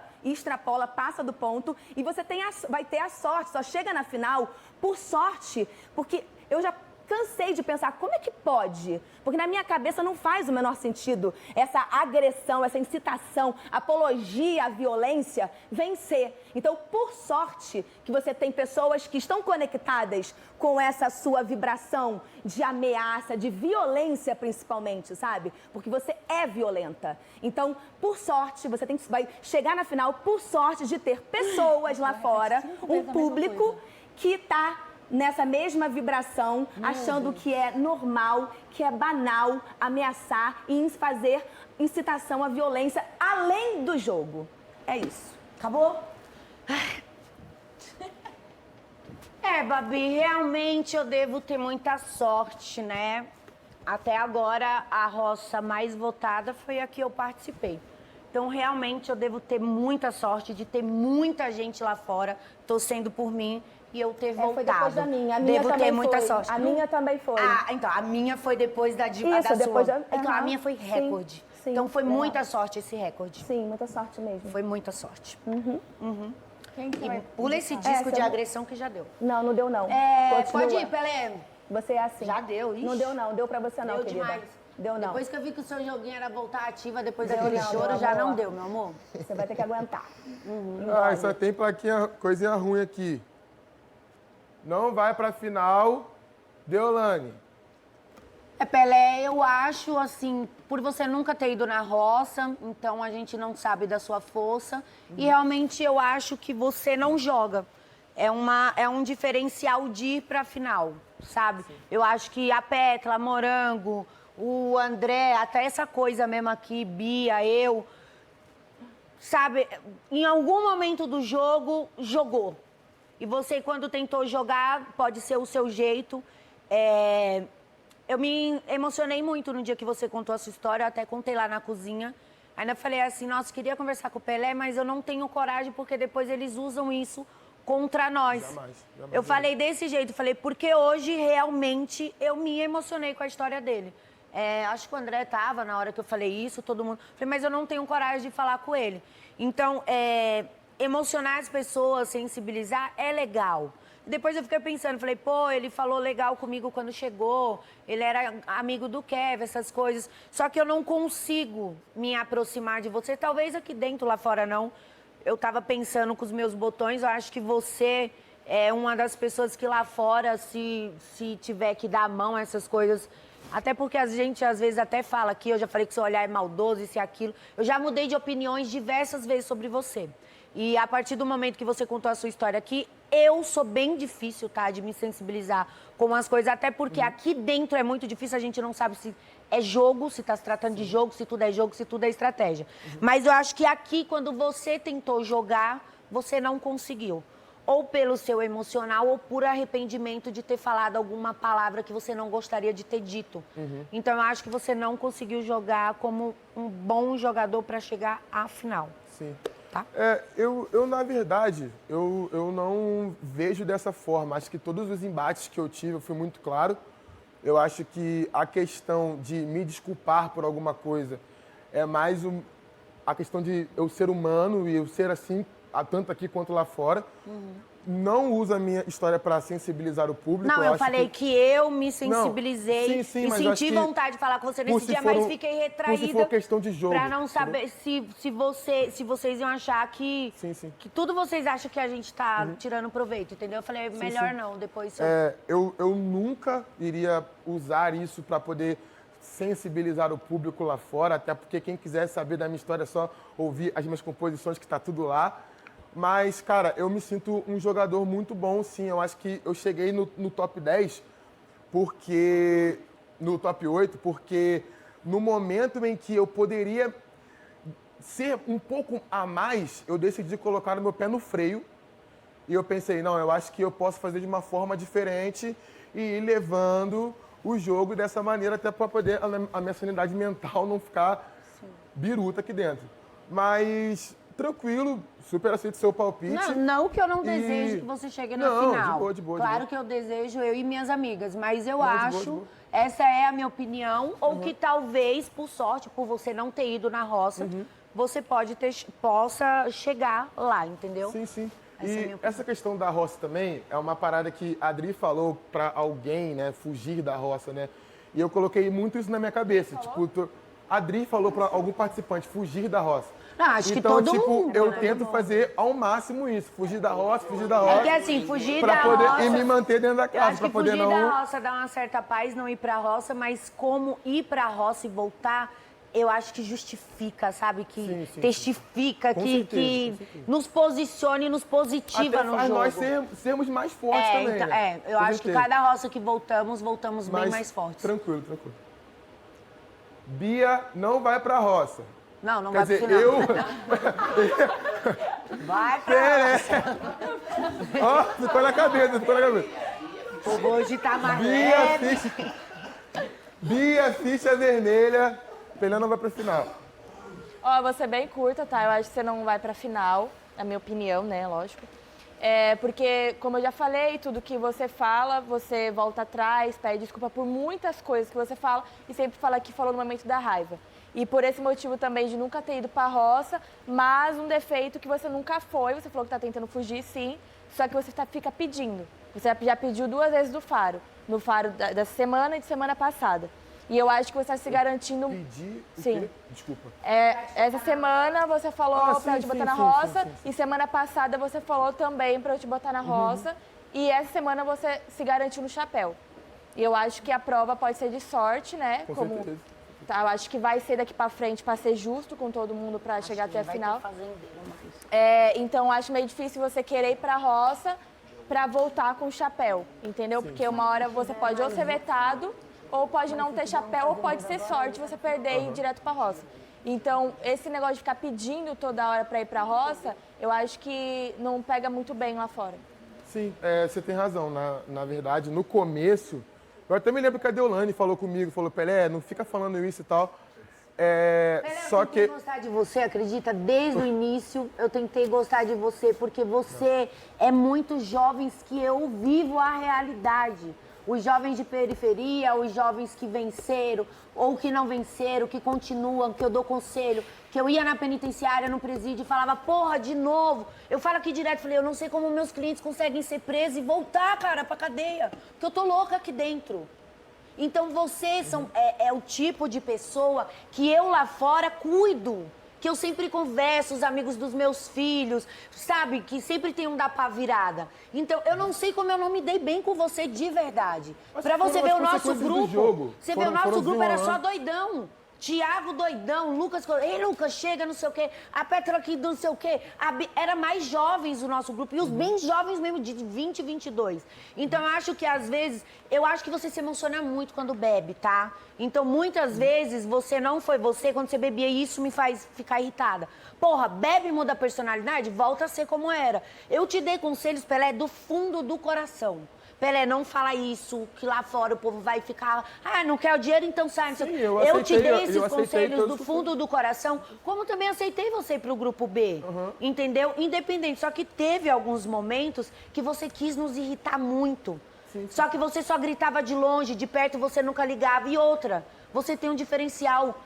H: passa do ponto. E você vai ter a sorte, só chega na final por sorte, porque eu já cansei de pensar, como é que pode? Porque na minha cabeça não faz o menor sentido essa agressão, essa incitação, apologia à violência vencer. Então, por sorte, que você tem pessoas que estão conectadas com essa sua vibração de ameaça, de violência principalmente, sabe? Porque você é violenta. Então, por sorte, você vai chegar na final, por sorte de ter pessoas lá fora, um público que está nessa mesma vibração, achando que é normal, que é banal ameaçar e fazer incitação à violência além do jogo. É isso. Acabou?
E: Babi, realmente eu devo ter muita sorte, né? Até agora, a roça mais votada foi a que eu participei. Então, realmente, eu devo ter muita sorte de ter muita gente lá fora torcendo por mim e eu ter voltado.
H: Foi depois da minha. A minha
E: devo
H: também
E: ter muita
H: foi.
E: sorte.
H: A minha também foi.
E: Então, a minha foi depois da
H: Isso,
E: da
H: depois
E: sua.
H: da...
E: Então, a minha foi recorde.
H: Sim,
E: então, foi
H: legal.
E: muita sorte esse recorde.
H: Sim, muita sorte mesmo.
E: Foi muita sorte.
G: Quem que vai
E: Pula esse
G: indicar?
E: disco de
H: você não-
E: agressão que já deu.
H: Não deu não. Continua.
E: Pode ir, Pelé.
H: Você é assim.
E: Já deu, ixi.
H: Não deu não, deu pra você não,
E: Deu
H: querida.
E: demais.
H: Deu não.
E: Depois que eu vi que o seu joguinho era voltar ativa, depois
H: Deu
E: daquele
H: não,
E: choro,
H: meu
E: já
H: amor.
E: não deu, meu amor.
H: Você vai ter que aguentar.
C: Ah, só tem plaquinha, coisinha ruim aqui. Não vai pra final, Deolane.
E: Pelé, eu acho, assim, por você nunca ter ido na roça, então a gente não sabe da sua força. E realmente eu acho que você não joga. É um diferencial de ir pra final, sabe? Eu acho que a Pétala, Morango, o André, até essa coisa mesmo aqui, Bia, eu, sabe? Em algum momento do jogo, jogou. E você, quando tentou jogar, pode ser o seu jeito. Eu me emocionei muito no dia que você contou a sua história, eu até contei lá na cozinha. Ainda falei assim, nossa, queria conversar com o Pelé, mas eu não tenho coragem, porque depois eles usam isso contra nós.
C: Jamais.
E: Eu falei desse jeito, falei, porque hoje realmente eu me emocionei com a história dele. Acho que o André estava na hora que eu falei isso, todo mundo. Falei, mas eu não tenho coragem de falar com ele. Então, emocionar as pessoas, sensibilizar, é legal. Depois eu fiquei pensando, falei, pô, ele falou legal comigo quando chegou, ele era amigo do Kevin, essas coisas. Só que eu não consigo me aproximar de você, talvez aqui dentro, lá fora não. Eu tava pensando com os meus botões, eu acho que você é uma das pessoas que lá fora, se tiver que dar a mão a essas coisas... Até porque a gente, às vezes, até fala aqui, eu já falei que seu olhar é maldoso, isso e aquilo. Eu já mudei de opiniões diversas vezes sobre você. E a partir do momento que você contou a sua história aqui, eu sou bem difícil, tá, de me sensibilizar com as coisas. Até porque aqui dentro é muito difícil, a gente não sabe se é jogo, se tá se tratando de jogo, se tudo é estratégia. Mas eu acho que aqui, quando você tentou jogar, você não conseguiu. Ou pelo seu emocional, ou por arrependimento de ter falado alguma palavra que você não gostaria de ter dito. Então, eu acho que você não conseguiu jogar como um bom jogador para chegar à final.
C: Sim.
E: Tá?
C: Eu na verdade, eu não vejo dessa forma. Acho que todos os embates que eu tive, eu fui muito claro. Eu acho que a questão de me desculpar por alguma coisa é mais a questão de eu ser humano e eu ser assim, tanto aqui quanto lá fora. Não uso a minha história para sensibilizar o público.
E: Não, eu
C: acho
E: falei que eu me sensibilizei
C: Não, sim,
E: e
C: mas eu acho
E: senti
C: que
E: vontade de falar com você nesse
C: se
E: dia,
C: for
E: mas fiquei retraída.
C: Se for questão de jogo.
E: Pra não saber se vocês iam achar que...
C: Sim, sim.
E: Que tudo vocês acham que a gente tá tirando proveito, entendeu? Eu falei, melhor não, depois...
C: Eu nunca iria usar isso para poder sensibilizar o público lá fora, até porque quem quiser saber da minha história é só ouvir as minhas composições, que tá tudo lá. Mas, cara, eu me sinto um jogador muito bom, sim. Eu acho que eu cheguei no top 10, porque... No top 8, porque no momento em que eu poderia ser um pouco a mais, eu decidi colocar o meu pé no freio. E eu pensei, não, eu acho que eu posso fazer de uma forma diferente e ir levando o jogo dessa maneira, até para poder a minha sanidade mental não ficar biruta aqui dentro. Mas... tranquilo, super aceito seu palpite.
E: Não que eu não deseje que você chegue na final.
C: De boa.
E: Claro que eu desejo, eu e minhas amigas, mas eu acho,
C: de boa.
E: essa é a minha opinião, ou que talvez, por sorte, por você não ter ido na roça, você possa chegar lá, entendeu?
C: Sim.
E: E
C: essa questão da roça também é uma parada que a Adri falou pra alguém, né, fugir da roça, né? E eu coloquei muito isso na minha cabeça. Tipo, a Adri falou pra algum participante fugir da roça.
E: Não, acho que
C: então,
E: todo mundo,
C: eu
E: né?
C: tento fazer ao máximo isso. Fugir da roça.
E: É que assim, fugir da roça...
C: E me manter dentro da
E: Eu
C: casa,
E: acho
C: pra
E: que
C: poder
E: fugir
C: não...
E: da roça dá uma certa paz, não ir pra roça, mas como ir pra roça e voltar, eu acho que justifica, sabe? Que
C: Sim.
E: testifica,
C: Com
E: que
C: certeza.
E: nos posicione, nos positiva
C: Até
E: no
C: faz
E: jogo.
C: nós sermos mais fortes também,
E: então,
C: né?
E: eu
C: Com
E: acho que
C: certeza.
E: cada roça que voltamos bem mais fortes.
C: Tranquilo. Bia não vai pra roça.
E: Não
C: Quer
E: vai pro
C: dizer,
E: final. Vai pra roça.
C: Ó, ficou na cabeça.
E: Hoje tá amarelo.
C: Bia, ficha vermelha. Pelé não vai pra final.
B: Ó, eu vou ser bem curta, tá? Eu acho que você não vai pra final, na minha opinião, né? Lógico. Porque, como eu já falei, tudo que você fala, você volta atrás, pede desculpa por muitas coisas que você fala e sempre fala que falou no momento da raiva. E por esse motivo também de nunca ter ido pra roça, mas um defeito que você nunca foi, você falou que tá tentando fugir, sim, só que você fica pedindo. Você já pediu 2 vezes do Faro, no Faro da semana e de semana passada. E eu acho que você está se garantindo...
C: Pedir o
B: Sim.
C: quê? Desculpa.
B: Essa semana você falou pra eu te botar na roça,
C: sim.
B: e semana passada você falou também pra eu te botar na roça, e essa semana você se garantiu no chapéu. E eu acho que a prova pode ser de sorte, né?
C: Com
B: Como
C: certeza.
B: Tá, eu acho que vai ser daqui pra frente pra ser justo com todo mundo pra chegar até a final. Então acho meio difícil você querer ir pra roça pra voltar com o chapéu, entendeu? Porque uma hora você pode ou ser vetado, ou pode não ter chapéu, ou pode ser sorte você perder e ir direto pra roça. Então, esse negócio de ficar pedindo toda hora pra ir pra roça, eu acho que não pega muito bem lá fora.
C: Sim, você tem razão. Na verdade, no começo, eu até me lembro que a Deolane falou comigo, falou, Pelé, não fica falando isso e tal. Só que...
I: Eu tentei gostar de você, acredita? Desde o início eu tentei gostar de você, porque você é muito jovens que eu vivo a realidade. Os jovens de periferia, os jovens que venceram ou que não venceram, que continuam, que eu dou conselho, que eu ia na penitenciária, no presídio e falava, porra, de novo. Eu falo aqui direto, falei, eu não sei como meus clientes conseguem ser presos e voltar, cara, pra cadeia, porque eu tô louca aqui dentro. Então vocês é o tipo de pessoa que eu lá fora cuido. Que eu sempre converso, os amigos dos meus filhos, sabe? Que sempre tem um da pá virada. Então, eu não sei como eu não me dei bem com você de verdade. Pra você ver o nosso grupo, você vê o nosso grupo era só doidão. Tiago doidão, Lucas, ei Lucas, chega, não sei o quê, a Petra aqui, não sei o quê. Era mais jovens o nosso grupo, e os bem jovens mesmo, de 20, 22. Então, eu acho que às vezes, eu acho que você se emociona muito quando bebe, tá? Então, muitas vezes, você não foi você, quando você bebia, e isso me faz ficar irritada. Porra, bebe e muda a personalidade, volta a ser como era. Eu te dei conselhos, Pelé, do fundo do coração. Pelé, não fala isso, que lá fora o povo vai ficar... Ah, não quer o dinheiro, então sai.
C: Sim,
I: eu te dei esses conselhos do fundo do coração, como também aceitei você pro grupo B, entendeu? Independente, só que teve alguns momentos que você quis nos irritar muito. Sim. Só que você só gritava de longe, de perto você nunca ligava. E outra, você tem um diferencial.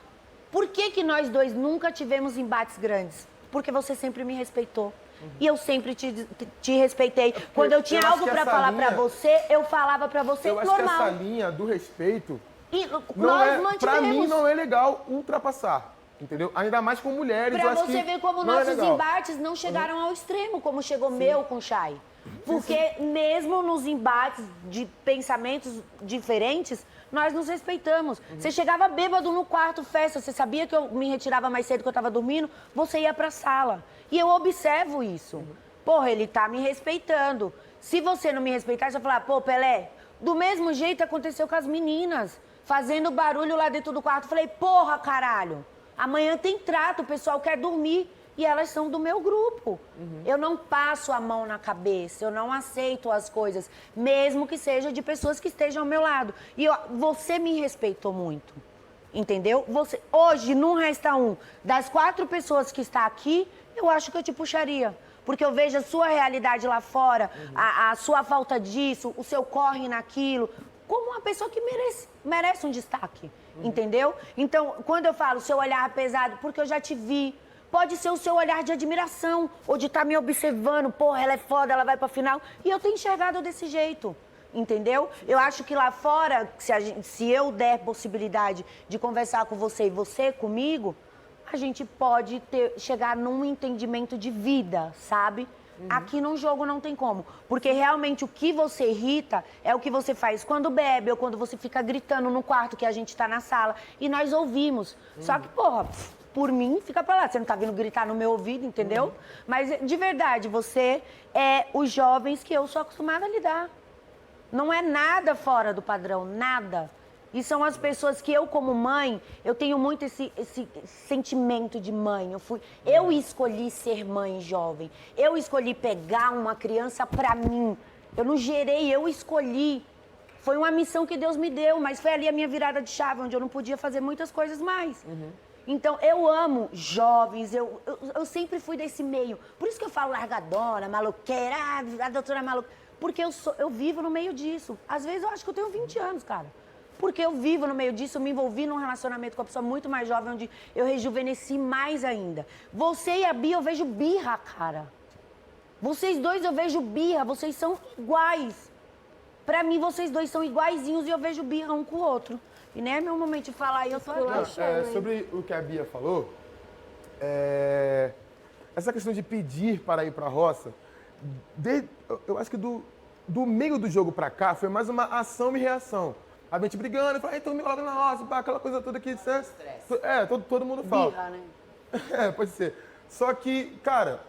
I: Por que nós dois nunca tivemos embates grandes? Porque você sempre me respeitou. E eu sempre te respeitei. Quando eu tinha algo pra falar pra você, eu falava pra você normal.
C: Eu acho que essa linha do respeito,
I: e nós mantivemos.
C: Pra mim não é legal ultrapassar, entendeu? Ainda mais com mulheres,
I: pra
C: eu acho que
I: você ver como nossos embates não chegaram ao extremo, como chegou meu com o Chay. Porque mesmo nos embates de pensamentos diferentes, nós nos respeitamos. Você chegava bêbado no quarto, festa, você sabia que eu me retirava mais cedo que eu tava dormindo, você ia pra sala. E eu observo isso. Porra, ele tá me respeitando. Se você não me respeitar, você vai falar, pô, Pelé, do mesmo jeito aconteceu com as meninas, fazendo barulho lá dentro do quarto. Falei, porra, caralho, amanhã tem trato, o pessoal quer dormir. E elas são do meu grupo. Eu não passo a mão na cabeça, eu não aceito as coisas, mesmo que seja de pessoas que estejam ao meu lado. E você me respeitou muito, entendeu? Hoje, num Resta 1, das 4 pessoas que está aqui, eu acho que eu te puxaria. Porque eu vejo a sua realidade lá fora, a sua falta disso, o seu corre naquilo, como uma pessoa que merece um destaque, entendeu? Então, quando eu falo seu olhar pesado, porque eu já te vi, pode ser o seu olhar de admiração, ou de estar me observando, porra, ela é foda, ela vai pra final, e eu tenho enxergado desse jeito, entendeu? Eu acho que lá fora, se eu der possibilidade de conversar com você e você comigo, a gente pode chegar num entendimento de vida, sabe? Aqui no jogo não tem como. Porque realmente o que você irrita é o que você faz quando bebe ou quando você fica gritando no quarto que a gente tá na sala e nós ouvimos. Só que, porra, por mim, fica pra lá. Você não tá vindo gritar no meu ouvido, entendeu? Mas, de verdade, você é os jovens que eu sou acostumada a lidar. Não é nada fora do padrão, nada. E são as pessoas que eu, como mãe, eu tenho muito esse sentimento de mãe. Eu escolhi ser mãe jovem. Eu escolhi pegar uma criança pra mim. Eu não gerei, eu escolhi. Foi uma missão que Deus me deu, mas foi ali a minha virada de chave, onde eu não podia fazer muitas coisas mais. Então, eu amo jovens, eu sempre fui desse meio. Por isso que eu falo largadona, maloqueira, a doutora maluca. Porque eu vivo no meio disso. Às vezes eu acho que eu tenho 20 anos, cara.
E: porque eu vivo no meio disso, eu me envolvi num relacionamento com uma pessoa muito mais jovem, onde eu rejuvenesci mais ainda. Você e a Bia, eu vejo birra, cara. Vocês dois, eu vejo birra, vocês são iguais. Pra mim, vocês dois são iguaizinhos e eu vejo birra um com o outro. E nem é meu momento de falar, e eu tô aqui.
C: Sobre o que a Bia falou, essa questão de pedir para ir para a roça, eu acho que do meio do jogo para cá foi mais uma ação e reação. A gente brigando, fala, então me coloca na roça, pá, aquela coisa toda que... todo mundo fala.
E: Birra, né?
C: Pode ser. Só que, cara,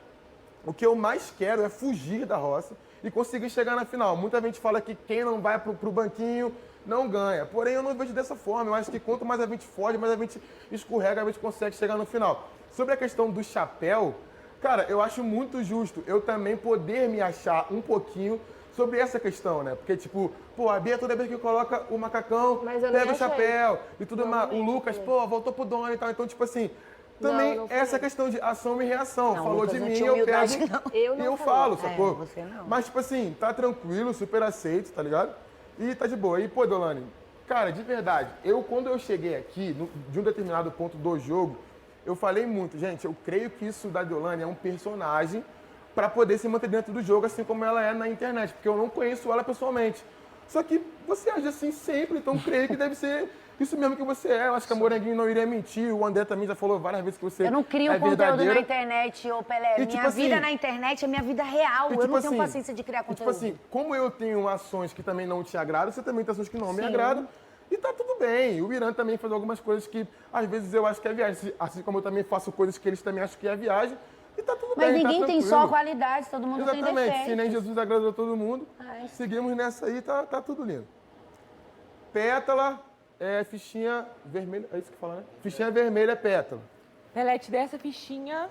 C: o que eu mais quero é fugir da roça e conseguir chegar na final. Muita gente fala que quem não vai pro banquinho não ganha. Porém, eu não vejo dessa forma. Eu acho que quanto mais a gente foge, mais a gente escorrega, a gente consegue chegar no final. Sobre a questão do chapéu, cara, eu acho muito justo eu também poder me achar um pouquinho sobre essa questão, né? Porque, tipo, pô, a Bia toda vez que coloca o macacão, pega o chapéu e tudo mais. O Lucas, pô, voltou pro dono e tal. Então, tipo assim, também essa questão de ação e reação.
E: Não,
C: falou
E: Lucas,
C: de
E: não
C: mim,
E: tinha
C: eu
E: humildade,
C: pego
E: não.
C: e eu falo, sacou?
E: Você não.
C: Mas, tipo assim, tá tranquilo, super aceito, tá ligado? E tá de boa. E, pô, Deolane, cara, de verdade, quando eu cheguei aqui, de um determinado ponto do jogo, eu falei muito, gente, eu creio que isso da Deolane é um personagem para poder se manter dentro do jogo, assim como ela é na internet, porque eu não conheço ela pessoalmente. Só que você age assim sempre, então creio que deve ser isso mesmo que você é. Eu acho que a Moranguinho não iria mentir, o André também já falou várias vezes que você é
E: Eu não crio conteúdo
C: verdadeira.
E: na internet, ô Pelé.
C: E,
E: Minha vida na internet é minha vida real. Eu não tenho paciência de criar conteúdo.
C: Tipo assim, como eu tenho ações que também não te agradam, você também tem ações que não me agradam. E tá tudo bem. O Irã também faz algumas coisas que, às vezes, eu acho que é viagem. Assim como eu também faço coisas que eles também acham que é viagem. E tá tudo
E: Mas
C: bem,
E: ninguém
C: tá
E: tem
C: tranquilo.
E: só qualidades, todo mundo tem
C: Exatamente.
E: defeitos.
C: Se nem Jesus agradou todo mundo, seguimos nessa aí, tá tudo lindo. Pétala, fichinha vermelha. É isso que fala, né? Fichinha vermelha é pétala.
G: Pelé, te dei essa fichinha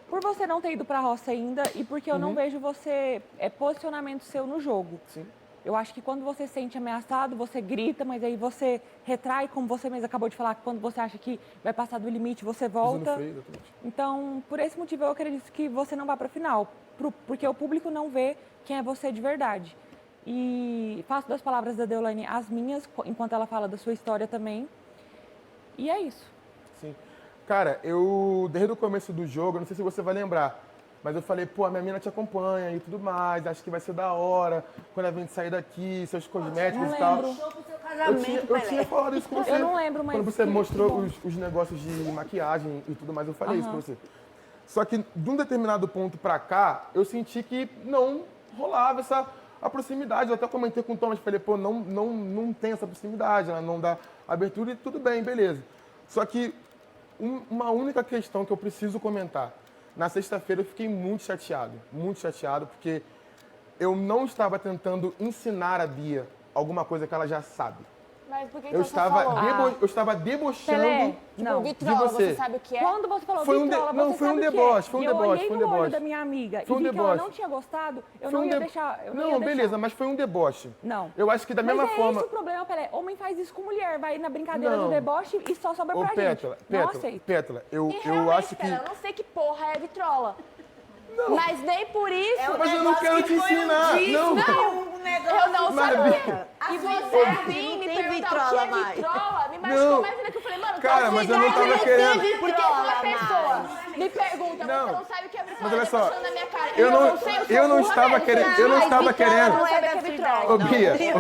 G: por você não ter ido pra roça ainda e porque eu não vejo você, posicionamento seu no jogo.
C: Sim.
G: Eu acho que quando você se sente ameaçado, você grita, mas aí você retrai, como você mesmo acabou de falar, que quando você acha que vai passar do limite, você volta.
C: Freio, exatamente.
G: Então, por esse motivo, eu acredito que você não vai para a final, porque o público não vê quem é você de verdade. E faço das palavras da Deolane as minhas, enquanto ela fala da sua história também. E é isso.
C: Sim. Cara, desde o começo do jogo, não sei se você vai lembrar, mas eu falei, pô, a minha mina te acompanha e tudo mais, acho que vai ser da hora quando a gente sair daqui, seus cosméticos e tal. Eu tinha falado isso com você.
G: Eu não lembro, mas...
C: Quando você mostrou os negócios de maquiagem e tudo mais, eu falei isso pra você. Só que de um determinado ponto pra cá, eu senti que não rolava a proximidade. Eu até comentei com o Thomas, falei, pô, não tem essa proximidade, ela não dá abertura e tudo bem, beleza. Só que uma única questão que eu preciso comentar. Na sexta-feira eu fiquei muito chateado, porque eu não estava tentando ensinar a Bia alguma coisa que ela já sabe.
B: Mas por que
C: Eu
B: você falou?
C: estava debochando
G: Pelé, não.
C: de
B: Vitrola,
C: você.
B: você sabe o que é?
G: Quando você falou
C: Foi
G: vitrola,
C: não,
G: você
C: foi
G: sabe
C: um
G: o que
C: deboche,
G: é.
C: foi um
G: E eu
C: deboche,
G: olhei
C: foi um
G: no olho
C: deboche.
G: da minha amiga
C: Foi um
G: e vi que ela
C: deboche.
G: não tinha gostado, eu
C: Foi
G: não
C: um
G: ia
C: de-
G: deixar. Eu
C: Não,
G: ia
C: beleza,
G: deixar.
C: mas foi um deboche.
G: Não.
C: Eu acho que da
G: Mas
C: mesma
G: é
C: forma...
G: esse o problema, Pelé. Homem faz isso com mulher, vai na brincadeira
C: Não.
G: do deboche e só sobra pra
C: Pétala,
G: gente. Não aceito.
C: Pétala,
B: E
C: eu
B: realmente,
C: acho que...
B: Pera, eu não sei que porra é vitrola. Mas nem por isso...
C: Mas eu não quero te ensinar, não.
B: Eu não
C: Mas,
B: sabia. E você vir me
I: tem
B: perguntar
I: vitrola
B: o que é
I: mais.
B: vitrola, me
C: Não.
B: machucou mais ainda que eu falei, mano,
C: Cara,
B: qual
C: mas
B: sua
C: eu não
B: idade?
C: tava querendo.
B: Porque se uma
I: Vitrola
B: pessoa me pergunta,
C: Não.
B: você não sabe o que é vitrola,
C: Mas olha
B: ele
C: só,
B: passando na minha cara, e
C: eu não
B: sei, eu sou
C: eu não
B: burra
C: estava
B: mesmo.
C: querendo, eu não
B: Mas
C: estava
B: vitrola
C: querendo...
B: não sabe o que é vitrola.
C: Ô,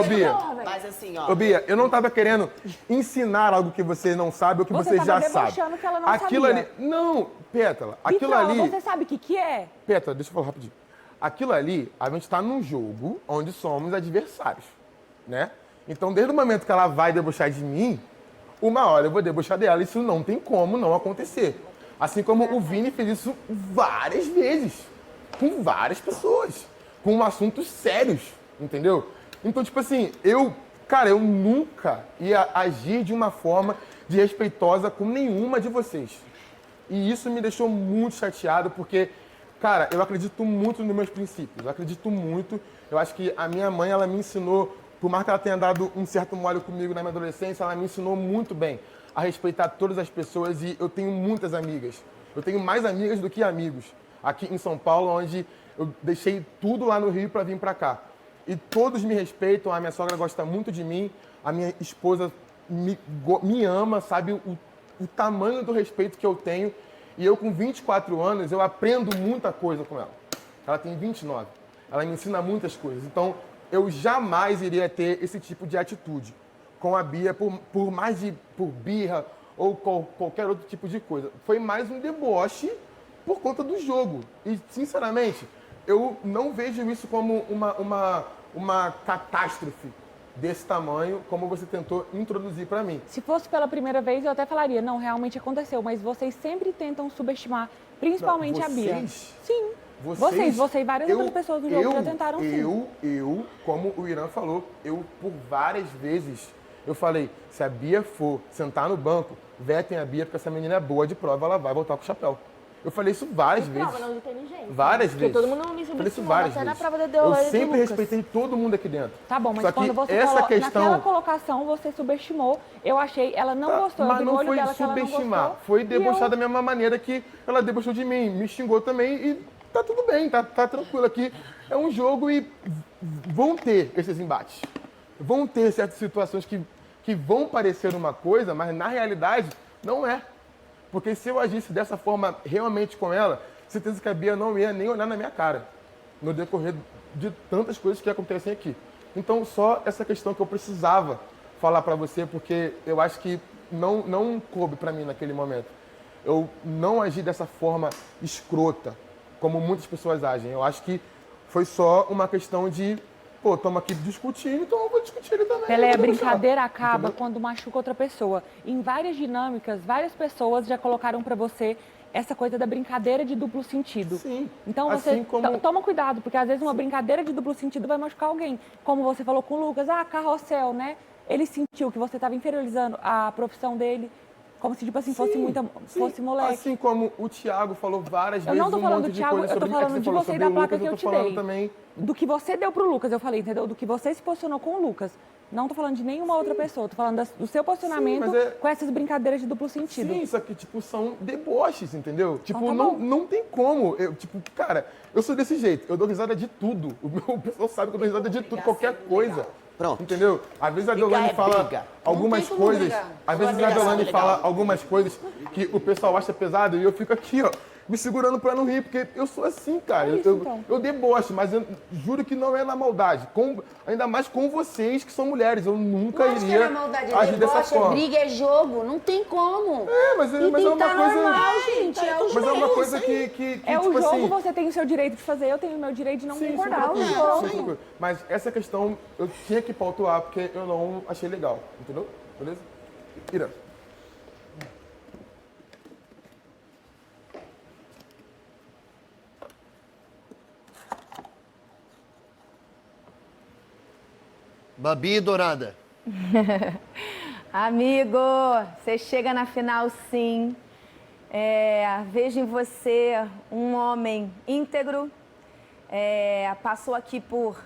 C: Bia,
D: Mas assim, ó.
C: Ô, Bia, eu não estava querendo ensinar algo que você não sabe ou que você,
G: Você
C: já
G: tava
C: sabe.
G: debochando que ela não
C: Aquilo
G: sabia.
C: ali... Não, Pétala, aquilo
G: Vitrola,
C: ali...
G: você sabe o que é?
C: Pétala, deixa eu falar rapidinho. Aquilo ali, a gente está num jogo onde somos adversários, né? Então, desde o momento que ela vai debochar de mim, uma hora eu vou debochar dela. Isso não tem como não acontecer. Assim como o Vini fez isso várias vezes, com várias pessoas, com assuntos sérios, entendeu? Então, tipo assim, eu nunca ia agir de uma forma desrespeitosa com nenhuma de vocês. E isso me deixou muito chateado, porque, cara, eu acredito muito nos meus princípios, eu acredito muito. Eu acho que a minha mãe, ela me ensinou, por mais que ela tenha dado um certo mole comigo na minha adolescência, ela me ensinou muito bem a respeitar todas as pessoas e eu tenho muitas amigas. Eu tenho mais amigas do que amigos aqui em São Paulo, onde eu deixei tudo lá no Rio para vir para cá. e todos me respeitam, a minha sogra gosta muito de mim, a minha esposa me ama, sabe o tamanho do respeito que eu tenho. E eu, com 24 anos, eu aprendo muita coisa com ela. Ela tem 29. Ela me ensina muitas coisas. Então, eu jamais iria ter esse tipo de atitude com a Bia, por birra ou qualquer outro tipo de coisa. Foi mais um deboche por conta do jogo. E, sinceramente, eu não vejo isso como uma catástrofe desse tamanho, como você tentou introduzir para mim.
G: Se fosse pela primeira vez, eu até falaria, não, realmente aconteceu, mas vocês sempre tentam subestimar, principalmente
C: Não,
G: a Bia.
C: vocês?
G: Sim. Você e várias outras pessoas do jogo já tentaram sim.
C: Eu, como o Irã falou, por várias vezes, eu falei, se a Bia for sentar no banco, vetem a Bia, porque essa menina é boa de prova, ela vai voltar com o chapéu. Eu falei isso várias vezes.
B: Prova, não de inteligência.
C: Várias
B: porque
C: vezes.
B: todo mundo me subestimou,
C: várias
B: até na
C: vezes.
B: prova da Deolane
C: Eu sempre
B: e do Lucas.
C: respeitei todo mundo aqui dentro.
G: Tá bom, mas
C: Só
G: quando
C: que
G: você
C: essa
G: falou,
C: questão...
G: naquela colocação, você subestimou. Eu achei, ela não gostou.
C: Mas
G: eu vi no
C: não
G: olho
C: foi
G: dela que ela não
C: subestimar,
G: gostou,
C: foi
G: e
C: debochar
G: eu-
C: da mesma maneira que ela debochou de mim, me xingou também e tá tudo bem, tá tranquilo aqui. É um jogo e vão ter esses embates. Vão ter certas situações que vão parecer uma coisa, mas na realidade não é. Porque se eu agisse dessa forma realmente com ela, certeza que a Bia não ia nem olhar na minha cara no decorrer de tantas coisas que acontecem aqui. Então, só essa questão que eu precisava falar pra você, porque eu acho que não coube pra mim naquele momento. Eu não agi dessa forma escrota, como muitas pessoas agem. Eu acho que foi só uma questão de, pô, estamos aqui discutindo, então eu vou discutir ele também.
G: Pelé, a
C: Eu vou deixar.
G: brincadeira acaba
C: Entendeu?
G: quando machuca outra pessoa. Em várias dinâmicas, várias pessoas já colocaram pra você essa coisa da brincadeira de duplo sentido.
C: Sim.
G: Então você
C: Assim como-
G: toma cuidado, porque às vezes uma brincadeira de duplo sentido vai machucar alguém. Como você falou com o Lucas, carrossel, né? Ele sentiu que você estava inferiorizando a profissão dele, como se tipo assim fosse moleque.
C: Assim como o Thiago falou várias
G: Eu
C: vezes
G: não tô
C: um
G: falando
C: monte
G: do
C: de
G: Thiago,
C: coisa
G: eu tô
C: sobre...
G: falando de
C: falou
G: você e
C: sobre
G: da
C: o
G: placa
C: Lucas,
G: que eu
C: tô
G: te
C: falando
G: dei.
C: também.
G: Do que você deu pro Lucas, eu falei, entendeu? Do que você se posicionou com o Lucas. Não tô falando de nenhuma outra pessoa, tô falando do seu posicionamento
C: mas é-
G: com essas brincadeiras de duplo sentido.
C: Sim, só que, tipo, são deboches, entendeu? Tipo,
G: tá
C: não,
G: bom.
C: não tem como. Eu, tipo, cara, eu sou desse jeito. Eu dou risada de tudo. O pessoal sabe que eu dou risada de tudo, qualquer coisa.
D: Pronto.
C: Entendeu? Às vezes a
D: Brigar
C: Deolane
D: é
C: fala
D: briga.
C: algumas
E: Não tem como
C: coisas.
E: brigar.
C: Às vezes a
D: Brigação
C: Deolane
D: é legal.
C: fala algumas coisas que o pessoal acha pesado e eu fico aqui, ó, me segurando pra não rir, porque eu sou assim, cara.
G: É isso, então.
C: Eu debocho, mas eu juro que não é na maldade. Ainda mais com vocês que são mulheres. Eu nunca
E: Lógico que
C: iria
E: é na maldade,
C: agir dessa
E: deboche, é
C: forma.
E: briga, é jogo, não tem como.
C: Mas é
E: E
C: uma
E: tá
C: coisa.
E: normal, gente, é o
C: Mas é uma
E: jogo,
C: coisa
E: isso aí.
C: que
G: É o
C: tipo
G: jogo,
C: assim,
G: você tem o seu direito de fazer, eu tenho o meu direito de não
C: sim,
G: concordar.
C: sim,
G: É o
C: sim,
G: jogo.
C: tranquilo. Mas essa questão eu tinha que pautuar porque eu não achei legal, entendeu? Beleza? Ira.
A: Babi Dourada.
H: Amigo, você chega na final sim. Vejo em você um homem íntegro. Passou aqui por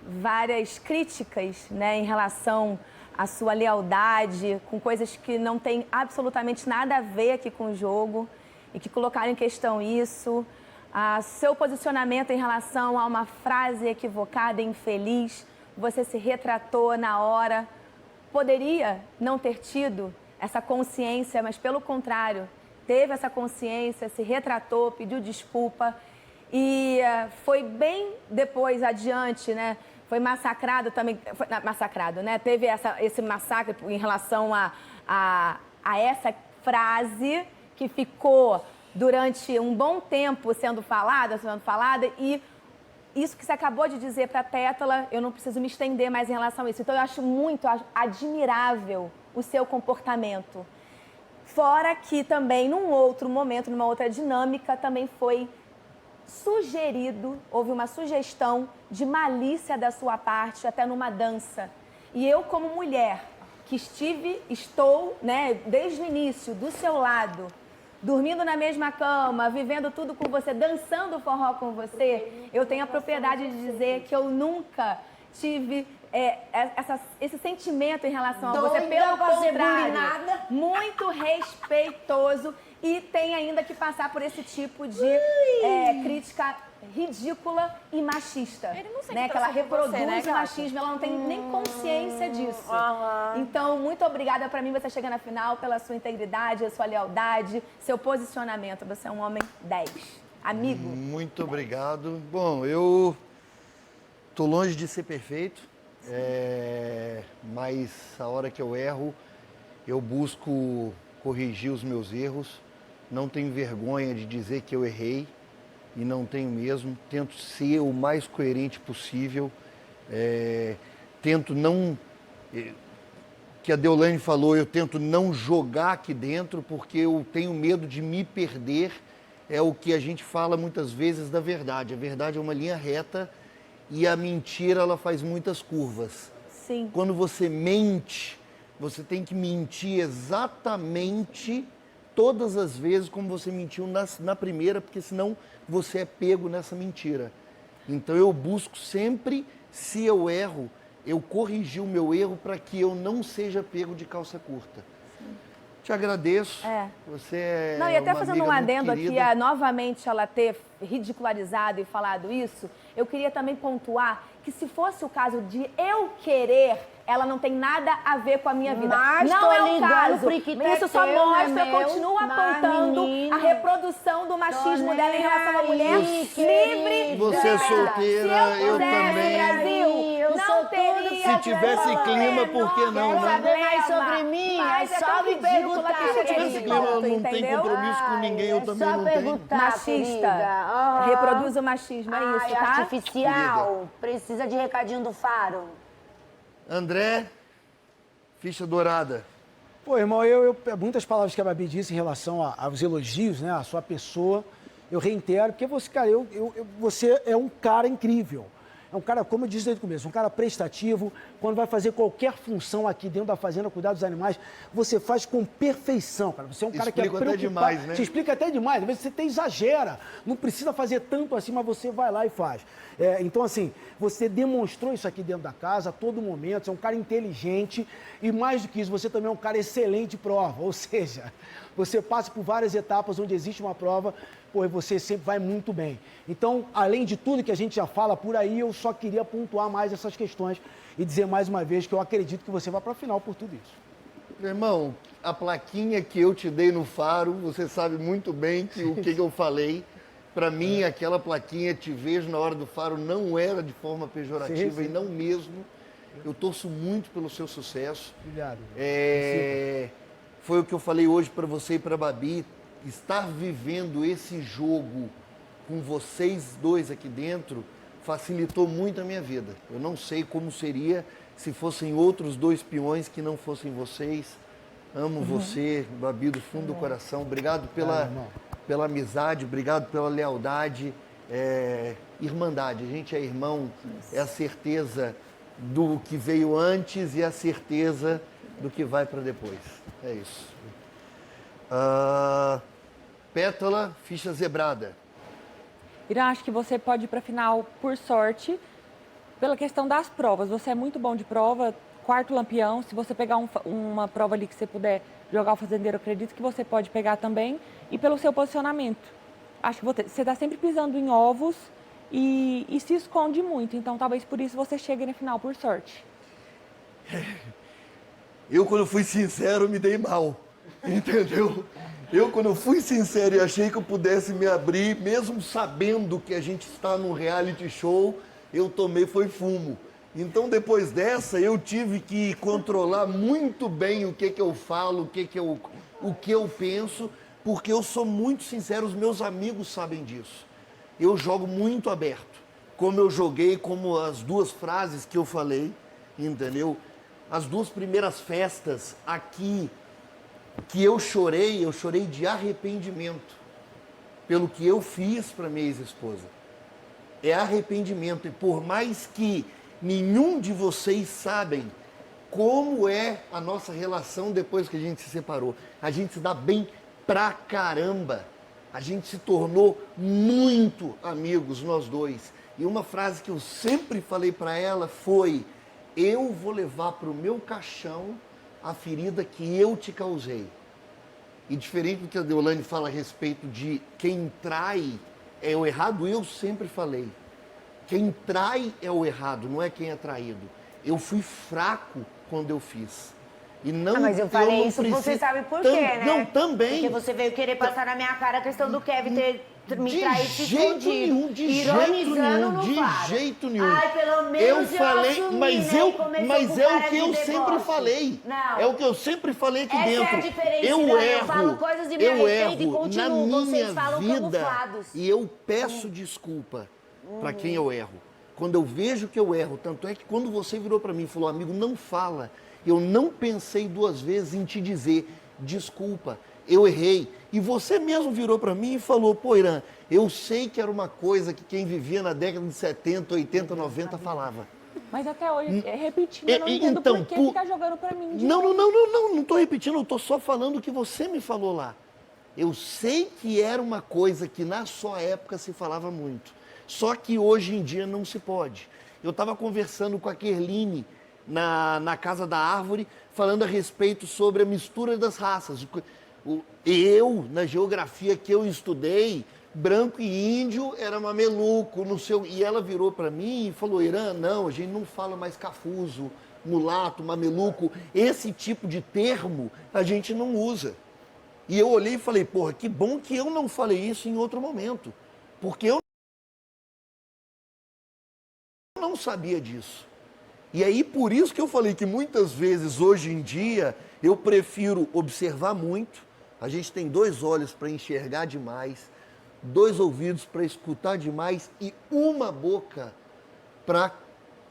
H: várias críticas, né, em relação à sua lealdade, com coisas que não tem absolutamente nada a ver aqui com o jogo e que colocaram em questão isso. Seu posicionamento em relação a uma frase equivocada e infeliz, você se retratou na hora. Poderia não ter tido essa consciência, mas pelo contrário, teve essa consciência, se retratou, pediu desculpa e foi bem depois adiante, né? Foi massacrado também, né? Teve esse massacre em relação a essa frase que ficou durante um bom tempo sendo falada e isso que você acabou de dizer para a Pétala, eu não preciso me estender mais em relação a isso. Então, eu acho muito admirável o seu comportamento. Fora que também, num outro momento, numa outra dinâmica, também foi sugerido, houve uma sugestão de malícia da sua parte, até numa dança. E eu, como mulher, que estou, né, desde o início, do seu lado, dormindo na mesma cama, vivendo tudo com você, dançando forró com você, eu tenho a propriedade de dizer que eu nunca tive esse sentimento em relação a você.
E: Doida
H: Pelo
E: pra ser
H: contrário,
E: bulinada.
H: muito respeitoso e tem ainda que passar por esse tipo de crítica ridícula e machista.
B: Ele não sente
H: né? Que ela
B: pressão por
H: reproduz
B: você, né,
H: o
B: gata?
H: machismo, ela não tem nem consciência disso. Então, muito obrigada pra mim, você chega na final, pela sua integridade, a sua lealdade, seu posicionamento. Você é um homem 10. Amigo.
A: Muito obrigado. Bom, eu tô longe de ser perfeito, mas a hora que eu erro, eu busco corrigir os meus erros. Não tenho vergonha de dizer que eu errei e não tenho mesmo. Tento ser o mais coerente possível. Tento não... que a Deolane falou, eu tento não jogar aqui dentro porque eu tenho medo de me perder. É o que a gente fala muitas vezes da verdade. A verdade é uma linha reta e a mentira ela faz muitas curvas.
H: Sim.
A: Quando você mente, você tem que mentir exatamente todas as vezes como você mentiu na primeira, porque senão você é pego nessa mentira. Então eu busco sempre, se eu erro, eu corrigir o meu erro para que eu não seja pego de calça curta. Te agradeço. Você é
H: Não, e até
A: uma
H: fazendo
A: amiga
H: um
A: muito
H: adendo aqui,
A: querida.
H: novamente ela ter ridicularizado e falado isso, eu queria também pontuar que se fosse o caso de eu querer, ela não tem nada a ver com a minha vida.
I: Mas
H: não
I: tô
H: é o
I: ligando
H: caso.
I: pro que
H: Isso
I: é
H: só
I: teu,
H: mostra,
I: não é meu,
H: continua
I: mas,
H: apontando
I: menino,
H: a reprodução do machismo
I: tô
H: dela em relação à
I: nem
H: mulher
I: aí,
H: livre.
A: Você é solteira,
H: Se eu
A: também.
H: Brasil,
I: Eu
H: não
I: sou
H: teria
I: tudo
A: Se tivesse clima, por que não,
I: Quer
A: né?
I: saber mais sobre mim?
H: Mas
I: É
H: é
I: só
H: tão
I: me
H: ridícula
I: perguntar,
H: que chega
A: Se tivesse
H: nesse
A: clima,
H: ponto,
A: não tem
H: entendeu?
A: compromisso com ninguém, eu também
I: só
A: não tenho.
I: perguntar,
H: Machista.
I: querida.
H: Reproduz o machismo, é isso, tá?
I: Artificial. Precisa de recadinho do Faro.
A: André, ficha dourada.
F: Pô, irmão, muitas palavras que a Babi disse em relação aos elogios, né, à sua pessoa, eu reitero, porque você, cara, você é um cara incrível. É um cara, como eu disse desde o começo, um cara prestativo. Quando vai fazer qualquer função aqui dentro da fazenda, cuidar dos animais, você faz com perfeição, cara. Você é um cara que é
A: Explico até
F: preocupado.
A: demais, né?
F: Você explica até demais. Às vezes você até exagera. Não precisa fazer tanto assim, mas você vai lá e faz. Então, assim, você demonstrou isso aqui dentro da casa a todo momento. Você é um cara inteligente e, mais do que isso, você também é um cara excelente de prova. Ou seja, você passa por várias etapas onde existe uma prova, pô, e você sempre vai muito bem. Então, além de tudo que a gente já fala por aí, eu só queria pontuar mais essas questões e dizer mais uma vez que eu acredito que você vai para a final por tudo isso.
A: Meu irmão, a plaquinha que eu te dei no Faro, você sabe muito bem o que eu falei. Para mim, aquela plaquinha, te vejo na hora do Faro, não era de forma pejorativa
F: Sim.
A: e não mesmo. Eu torço muito pelo seu sucesso.
F: Obrigado.
A: Foi o que eu falei hoje para você e para a Babi. Estar vivendo esse jogo com vocês dois aqui dentro facilitou muito a minha vida. Eu não sei como seria se fossem outros dois peões que não fossem vocês. Amo você, Babi, do fundo do coração. Obrigado pela amizade, obrigado pela lealdade. Irmandade, a gente é irmão, é a certeza do que veio antes e a certeza do que vai para depois. É isso. Pétala, ficha zebrada.
G: Irã, acho que você pode ir para a final por sorte, pela questão das provas. Você é muito bom de prova, quarto lampião. Se você pegar uma prova ali que você puder jogar o fazendeiro, eu acredito que você pode pegar também. E pelo seu posicionamento. Acho que você está sempre pisando em ovos e se esconde muito. Então, talvez por isso você chegue na final por sorte.
A: Eu, quando fui sincero, me dei mal. Entendeu? Eu, quando eu fui sincero e achei que eu pudesse me abrir, mesmo sabendo que a gente está num reality show, eu tomei foi fumo. Então, depois dessa, eu tive que controlar muito bem o que eu falo, o que eu penso, porque eu sou muito sincero, os meus amigos sabem disso. Eu jogo muito aberto, como eu joguei, como as duas frases que eu falei, entendeu? As duas primeiras festas aqui, que eu chorei de arrependimento pelo que eu fiz para minha ex-esposa. É arrependimento. E por mais que nenhum de vocês sabem como é a nossa relação depois que a gente se separou. A gente se dá bem pra caramba. A gente se tornou muito amigos, nós dois. E uma frase que eu sempre falei para ela foi: eu vou levar para o meu caixão a ferida que eu te causei. E diferente do que a Deolane fala a respeito de quem trai, é o errado, eu sempre falei. Quem trai é o errado, não é quem é traído. Eu fui fraco quando eu fiz. E não,
E: mas eu falei
A: não
E: isso,
A: preciso...
E: você sabe por quê, né?
A: Não, também.
I: Porque você veio querer passar na minha cara a questão do Kevin ter me traído
A: De jeito nenhum, de jeito nenhum.
I: Ai, pelo menos
A: eu falei,
I: assumi,
A: mas
I: né?
A: eu,
I: E começou
A: mas
I: com
A: é o
I: cara
A: que
I: de
A: eu
I: deboche.
A: sempre falei.
I: Não.
A: É o que eu sempre falei aqui
I: Essa
A: dentro.
I: é a diferença,
A: Eu
I: Irã.
A: erro.
I: Eu falo coisas e me
A: eu
I: arrependo e
A: erro
I: continuo.
A: na minha
I: Vocês falam
A: vida
I: camuflados.
A: e eu peço desculpa para quem eu erro. Quando eu vejo que eu erro, tanto é que quando você virou para mim e falou, amigo, não fala. Eu não pensei 2 vezes em te dizer desculpa, eu errei. E você mesmo virou para mim e falou, pô, Irã, eu sei que era uma coisa que quem vivia na década de 70, 80, 90 falava.
G: Mas até hoje, repetindo, eu não entendo
A: então,
G: por que ficar jogando pra mim.
A: Não estou repetindo, eu estou só falando o que você me falou lá. Eu sei que era uma coisa que na sua época se falava muito, só que hoje em dia não se pode. Eu estava conversando com a Kerline na Casa da Árvore, falando a respeito sobre a mistura das raças. Eu, na geografia que eu estudei, branco e índio era mameluco, não sei, e ela virou para mim e falou, Irã, não, a gente não fala mais cafuso, mulato, mameluco, esse tipo de termo a gente não usa. E eu olhei e falei, porra, que bom que eu não falei isso em outro momento, porque eu não sabia disso. E aí, por isso que eu falei que muitas vezes, hoje em dia, eu prefiro observar muito. A gente tem 2 olhos para enxergar demais, 2 ouvidos para escutar demais e uma boca para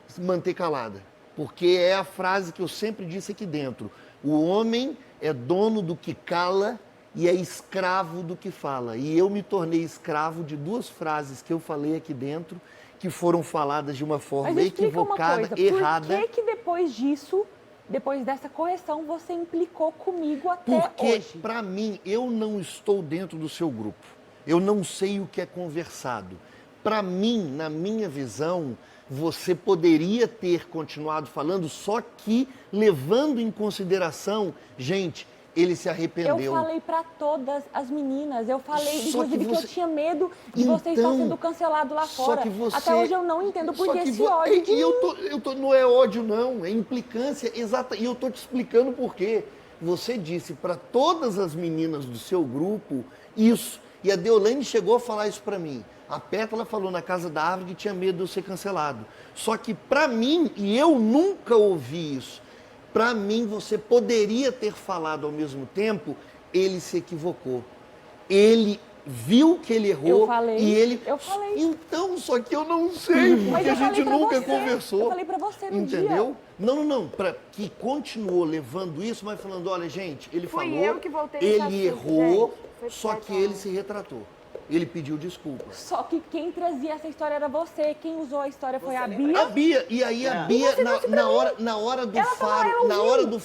A: se manter calada. Porque é a frase que eu sempre disse aqui dentro. O homem é dono do que cala e é escravo do que fala. E eu me tornei escravo de 2 frases que eu falei aqui dentro, que foram faladas de uma forma
G: Mas explica
A: equivocada,
G: uma coisa,
A: errada.
G: Por que depois disso, depois dessa correção, você implicou comigo até
A: Porque,
G: hoje?
A: para mim, eu não estou dentro do seu grupo. Eu não sei o que é conversado. Para mim, na minha visão, você poderia ter continuado falando, só que levando em consideração, gente, ele se arrependeu.
G: Eu falei pra todas as meninas, eu falei,
A: Só que
G: inclusive, que
A: você-
G: eu tinha medo de você estar
A: Então,
G: sendo cancelado lá
A: só
G: fora.
A: que você-
G: Até hoje eu não entendo por
A: Só
G: que
A: que
G: esse ódio de
A: e
G: mim.
A: eu tô, não é ódio não, é implicância exata. E eu tô te explicando por quê. Você disse para todas as meninas do seu grupo isso. E a Deolane chegou a falar isso para mim. A Pétala falou na Casa da Árvore que tinha medo de eu ser cancelado. Só que para mim, e eu nunca ouvi isso, para mim você poderia ter falado ao mesmo tempo, ele se equivocou. Ele viu que ele errou
G: Eu falei,
A: e ele...
G: eu falei.
A: Então, só que eu não sei,
G: Mas
A: porque
G: eu
A: a gente
G: falei pra
A: nunca
G: você,
A: conversou.
G: eu falei pra você no dia.
A: Entendeu? Não, que continuou levando isso, mas falando, olha, gente, ele
B: Fui
A: falou,
B: eu que voltei nesse
A: ele
B: assunto,
A: errou,
B: gente. Foi
A: só que ele se retratou. Ele pediu desculpas.
G: Só que quem trazia essa história era você. Quem usou a história foi a
A: A
G: Bia.
A: Bia, e aí a Bia,
G: você trouxe pra
A: na hora do
G: Ela tava lá,
A: faro,
G: ela
A: na
G: ouviu.
A: hora do faro,